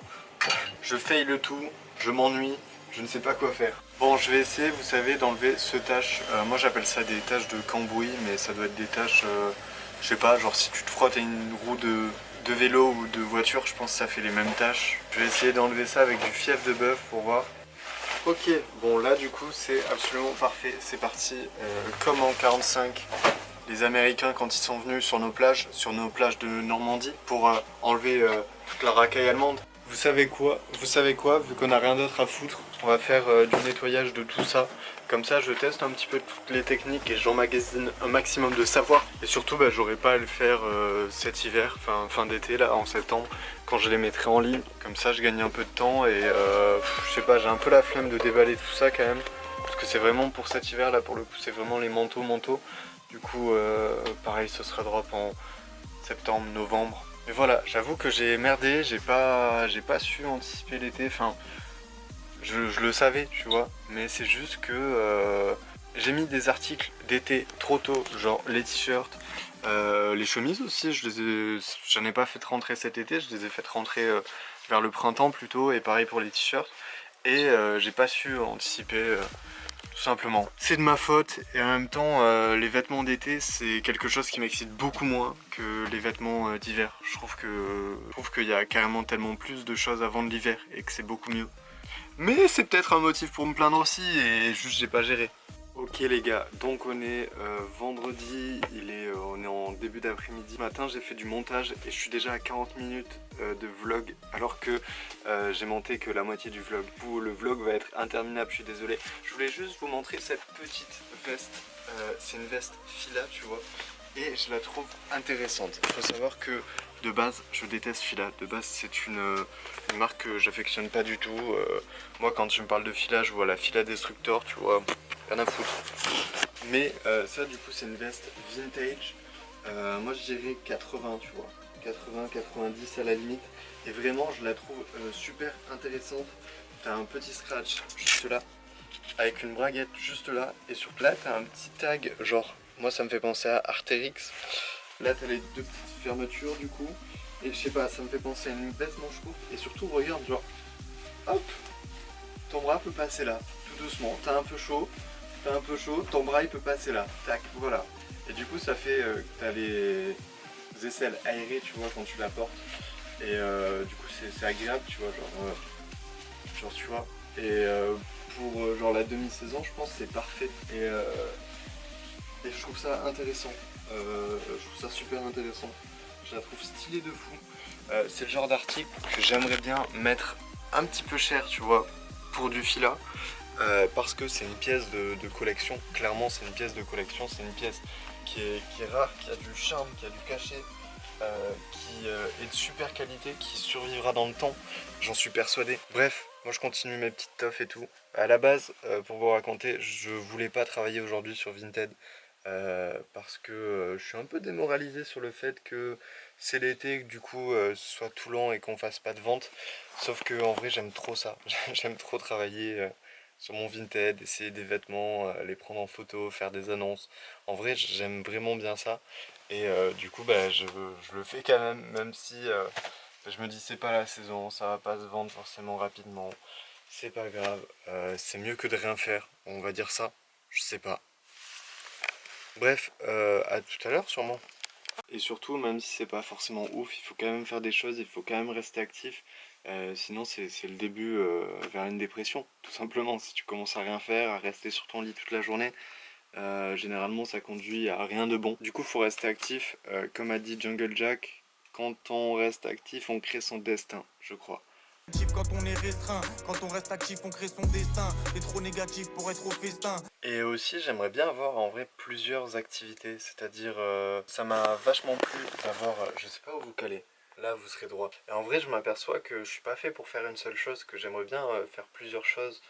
Je fail le tout, je m'ennuie, je ne sais pas quoi faire. Bon, je vais essayer, vous savez, d'enlever ce tache. Moi j'appelle ça des taches de cambouis, mais ça doit être des taches, je sais pas, genre si tu te frottes à une roue de vélo ou de voiture, je pense que ça fait les mêmes taches. Je vais essayer d'enlever ça avec du fief de bœuf pour voir. Ok, bon là du coup c'est absolument parfait, c'est parti. Comme en 45, les Américains quand ils sont venus sur nos plages de Normandie pour enlever toute la racaille allemande. Vous savez quoi, vu qu'on n'a rien d'autre à foutre, on va faire du nettoyage de tout ça. Comme ça je teste un petit peu toutes les techniques et j'emmagasine un maximum de savoir. Et surtout bah, j'aurai pas à le faire cet hiver, fin d'été là, en septembre, quand je les mettrai en ligne. Comme ça je gagne un peu de temps et je sais pas, j'ai un peu la flemme de déballer tout ça quand même. Parce que c'est vraiment pour cet hiver là, pour le coup c'est vraiment les manteaux. Du coup pareil ce sera drop en septembre, novembre. Mais voilà, j'avoue que j'ai merdé, j'ai pas su anticiper l'été, enfin je le savais tu vois, mais c'est juste que j'ai mis des articles d'été trop tôt, genre les t-shirts, les chemises aussi, j'en ai pas fait rentrer cet été, je les ai fait rentrer vers le printemps plutôt, et pareil pour les t-shirts, et j'ai pas su anticiper tout simplement. C'est de ma faute et en même temps les vêtements d'été c'est quelque chose qui m'excite beaucoup moins que les vêtements d'hiver. Je trouve qu'il y a carrément tellement plus de choses à vendre l'hiver et que c'est beaucoup mieux. Mais c'est peut-être un motif pour me plaindre aussi et juste j'ai pas géré. Ok les gars, donc on est vendredi, on est en début d'après-midi. Ce matin j'ai fait du montage et je suis déjà à 40 minutes de vlog alors que j'ai monté que la moitié du vlog. Le vlog va être interminable, je suis désolé. Je voulais juste vous montrer cette petite veste, c'est une veste Fila tu vois, et je la trouve intéressante. Il faut savoir que de base je déteste Fila, de base c'est une marque que j'affectionne pas du tout. Moi quand tu me parles de Fila je vois la Fila Destructor tu vois. Rien à foutre. Mais ça du coup c'est une veste vintage. Moi je dirais 80 tu vois. 80-90 à la limite. Et vraiment je la trouve super intéressante. T'as un petit scratch juste là. Avec une braguette juste là. Et surtout là t'as un petit tag genre. Moi ça me fait penser à Arterix. Là t'as les deux petites fermetures du coup. Et je sais pas, ça me fait penser à une veste manche courte. Et surtout regarde genre. Hop. Ton bras peut passer là. Tout doucement. T'as un peu chaud, ton bras il peut passer là, tac, voilà. Et du coup ça fait que t'as les aisselles aérées tu vois quand tu la portes. Et du coup c'est agréable tu vois, genre tu vois. Et pour genre la demi-saison je pense que c'est parfait. Et je trouve ça intéressant, je trouve ça super intéressant. Je la trouve stylée de fou. C'est le genre d'article que j'aimerais bien mettre un petit peu cher tu vois, pour du Fila. Parce que c'est une pièce de collection, clairement c'est une pièce de collection, c'est une pièce qui est rare, qui a du charme, qui a du cachet, qui est de super qualité, qui survivra dans le temps, j'en suis persuadé. Bref, moi je continue mes petites toffes et tout. À la base, pour vous raconter, je voulais pas travailler aujourd'hui sur Vinted, parce que je suis un peu démoralisé sur le fait que c'est l'été, que du coup ce soit tout lent et qu'on fasse pas de vente. Sauf que en vrai j'aime trop ça, j'aime trop travailler sur mon Vinted, essayer des vêtements, les prendre en photo, faire des annonces. En vrai j'aime vraiment bien ça. Et du coup bah, je le fais quand même, même si je me dis c'est pas la saison, ça va pas se vendre forcément rapidement. C'est pas grave, c'est mieux que de rien faire, on va dire ça, je sais pas. Bref, à tout à l'heure sûrement. Et surtout, même si c'est pas forcément ouf, il faut quand même faire des choses, il faut quand même rester actif. Sinon c'est le début vers une dépression, tout simplement. Si tu commences à rien faire, à rester sur ton lit toute la journée, généralement ça conduit à rien de bon. Du coup faut rester actif, comme a dit Jungle Jack, quand on reste actif on crée son destin, je crois. Quand on est restreint, quand on reste actif, on crée son destin. T'es trop négatif pour être au festin. Et aussi j'aimerais bien avoir en vrai plusieurs activités, c'est-à-dire ça m'a vachement plu d'avoir, je sais pas où vous caler, là vous serez droit. Et en vrai je m'aperçois que je suis pas fait pour faire une seule chose, que j'aimerais bien faire plusieurs choses,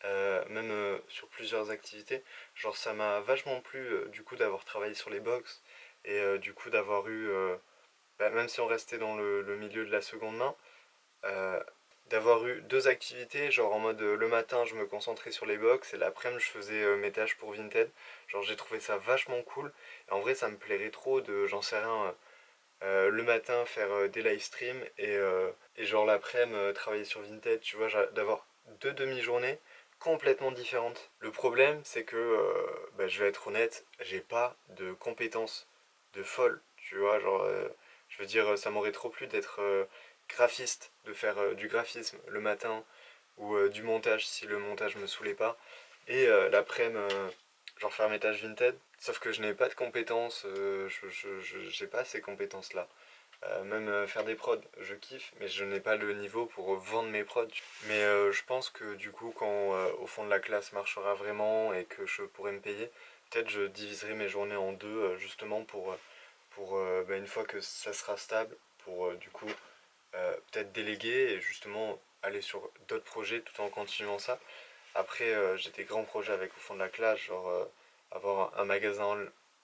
même sur plusieurs activités. Genre ça m'a vachement plu du coup d'avoir travaillé sur les box et du coup d'avoir eu, même si on restait dans le milieu de la seconde main, euh, d'avoir eu deux activités, genre en mode le matin je me concentrais sur les box et l'après-midi je faisais mes tâches pour Vinted. Genre j'ai trouvé ça vachement cool. Et en vrai ça me plairait trop de, j'en sais rien, le matin faire des live streams et genre l'après-midi travailler sur Vinted, tu vois, d'avoir deux demi-journées complètement différentes. Le problème c'est que, je vais être honnête, j'ai pas de compétences de folle, tu vois, genre, je veux dire, ça m'aurait trop plu d'être graphiste, de faire du graphisme le matin ou du montage si le montage me saoulait pas, et l'après-midi, genre faire mes tâches Vinted. Sauf que je n'ai pas de compétences, j'ai pas ces compétences-là. Même faire des prods, je kiffe, mais je n'ai pas le niveau pour vendre mes prods. Mais je pense que du coup, quand au fond de la classe marchera vraiment et que je pourrai me payer, peut-être je diviserai mes journées en deux, justement pour une fois que ça sera stable, pour du coup peut-être déléguer et justement aller sur d'autres projets tout en continuant ça. Après, j'ai des grands projets avec au fond de la classe, genre avoir un magasin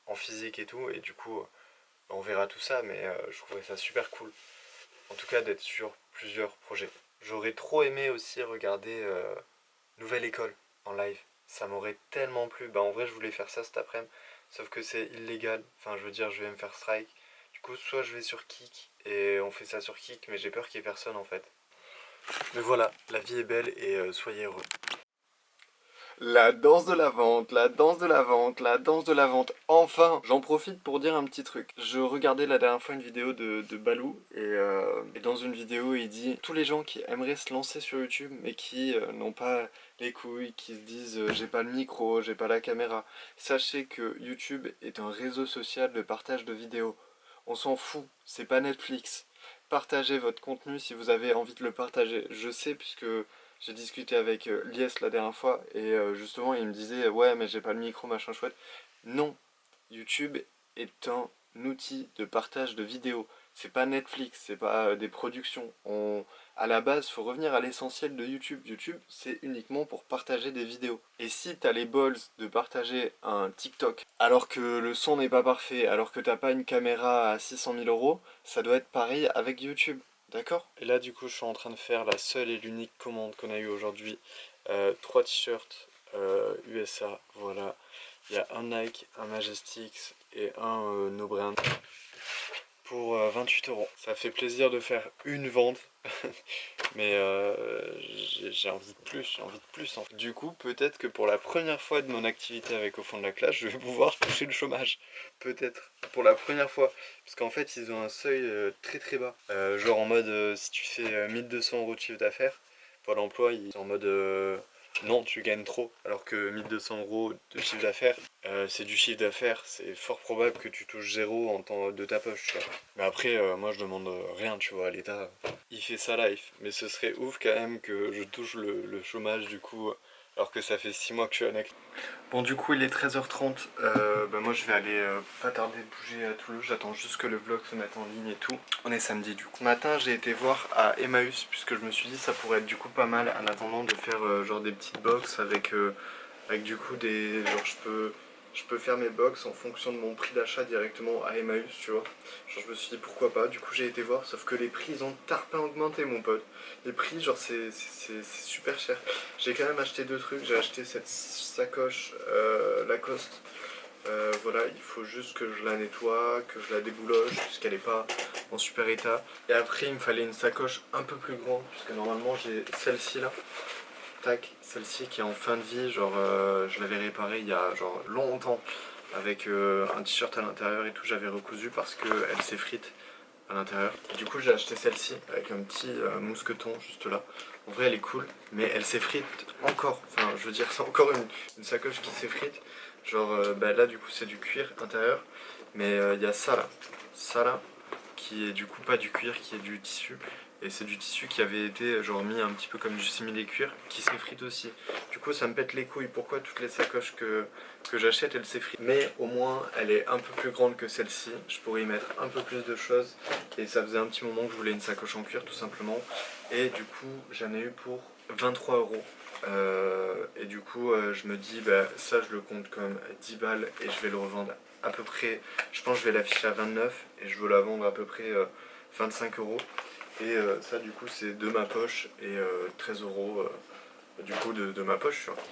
en physique et tout, et du coup, on verra tout ça, mais je trouverais ça super cool. En tout cas, d'être sur plusieurs projets. J'aurais trop aimé aussi regarder Nouvelle École en live. Ça m'aurait tellement plu. Bah, en vrai, je voulais faire ça cet après-midi, sauf que c'est illégal. Enfin, je veux dire, je vais me faire strike. Du coup, soit je vais sur Kik et on fait ça sur Kik, mais j'ai peur qu'il y ait personne en fait. Mais voilà, la vie est belle et soyez heureux. La danse de la vente, la danse de la vente, la danse de la vente. Enfin, j'en profite pour dire un petit truc. Je regardais la dernière fois une vidéo de Balou et dans une vidéo il dit tous les gens qui aimeraient se lancer sur YouTube mais qui n'ont pas les couilles, qui se disent j'ai pas le micro, j'ai pas la caméra. Sachez que YouTube est un réseau social de partage de vidéos. On s'en fout, c'est pas Netflix. Partagez votre contenu si vous avez envie de le partager. Je sais puisque j'ai discuté avec Lies la dernière fois et justement il me disait ouais mais j'ai pas le micro machin chouette. Non, YouTube est un outil de partage de vidéos. C'est pas Netflix, c'est pas des productions. À la base, faut revenir à l'essentiel de YouTube. YouTube, c'est uniquement pour partager des vidéos. Et si t'as les balls de partager un TikTok alors que le son n'est pas parfait, alors que t'as pas une caméra à 600 000 euros, ça doit être pareil avec YouTube. D'accord? Et là, du coup, je suis en train de faire la seule et l'unique commande qu'on a eue aujourd'hui. 3 t-shirts USA, voilà. Il y a un Nike, un Majestix et un No Brand pour 28 euros. Ça fait plaisir de faire une vente, mais j'ai envie de plus, j'ai envie de plus. En fait. Du coup, peut-être que pour la première fois de mon activité avec Au fond de la classe, je vais pouvoir toucher le chômage. Peut-être, pour la première fois. Parce qu'en fait, ils ont un seuil très très bas. Genre en mode, si tu fais 1200 euros de chiffre d'affaires, Pôle emploi, ils sont en mode non, tu gagnes trop. Alors que 1200 euros de chiffre d'affaires, c'est du chiffre d'affaires, c'est fort probable que tu touches zéro en temps de ta poche, tu vois. Mais après, moi je demande rien, tu vois, l'État, il fait sa life. Mais ce serait ouf quand même que je touche le chômage du coup, alors que ça fait 6 mois que je suis en activité. Bon du coup il est 13h30, moi je vais aller pas tarder de bouger à Toulouse, j'attends juste que le vlog se mette en ligne et tout. On est samedi du coup. Ce matin j'ai été voir à Emmaüs puisque je me suis dit ça pourrait être du coup pas mal en attendant de faire genre des petites box avec du coup des... genre je peux faire mes box en fonction de mon prix d'achat directement à Emmaüs, tu vois. Genre je me suis dit pourquoi pas, du coup j'ai été voir, sauf que les prix ils ont tarpin augmenté mon pote. Les prix genre c'est super cher. J'ai quand même acheté deux trucs, j'ai acheté cette sacoche Lacoste. Voilà, il faut juste que je la nettoie, que je la débouloche puisqu'elle n'est pas en super état. Et après il me fallait une sacoche un peu plus grande puisque normalement j'ai celle-ci là. Tac, celle-ci qui est en fin de vie, genre je l'avais réparée il y a genre longtemps avec un t-shirt à l'intérieur et tout, j'avais recousu parce qu'elle s'effrite à l'intérieur. Du coup j'ai acheté celle-ci avec un petit mousqueton juste là. En vrai elle est cool, mais elle s'effrite encore. Enfin je veux dire c'est encore une sacoche qui s'effrite. Genre là du coup c'est du cuir intérieur, mais il y a ça là qui est du coup pas du cuir, qui est du tissu. Et c'est du tissu qui avait été genre mis un petit peu comme du simili-cuir, qui s'effrite aussi. Du coup ça me pète les couilles, pourquoi toutes les sacoches que j'achète elles s'effritent. Mais au moins elle est un peu plus grande que celle-ci, je pourrais y mettre un peu plus de choses. Et ça faisait un petit moment que je voulais une sacoche en cuir tout simplement. Et du coup j'en ai eu pour 23 €. Et du coup je me dis bah ça je le compte comme 10 balles et je vais le revendre à peu près, je pense que je vais l'afficher à 29 et je veux la vendre à peu près 25 €. Et ça du coup c'est de ma poche et 13 € du coup de ma poche, tu vois.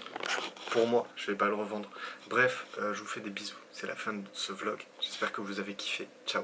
Pour moi, je vais pas le revendre. Bref, je vous fais des bisous, c'est la fin de ce vlog. J'espère que vous avez kiffé. Ciao.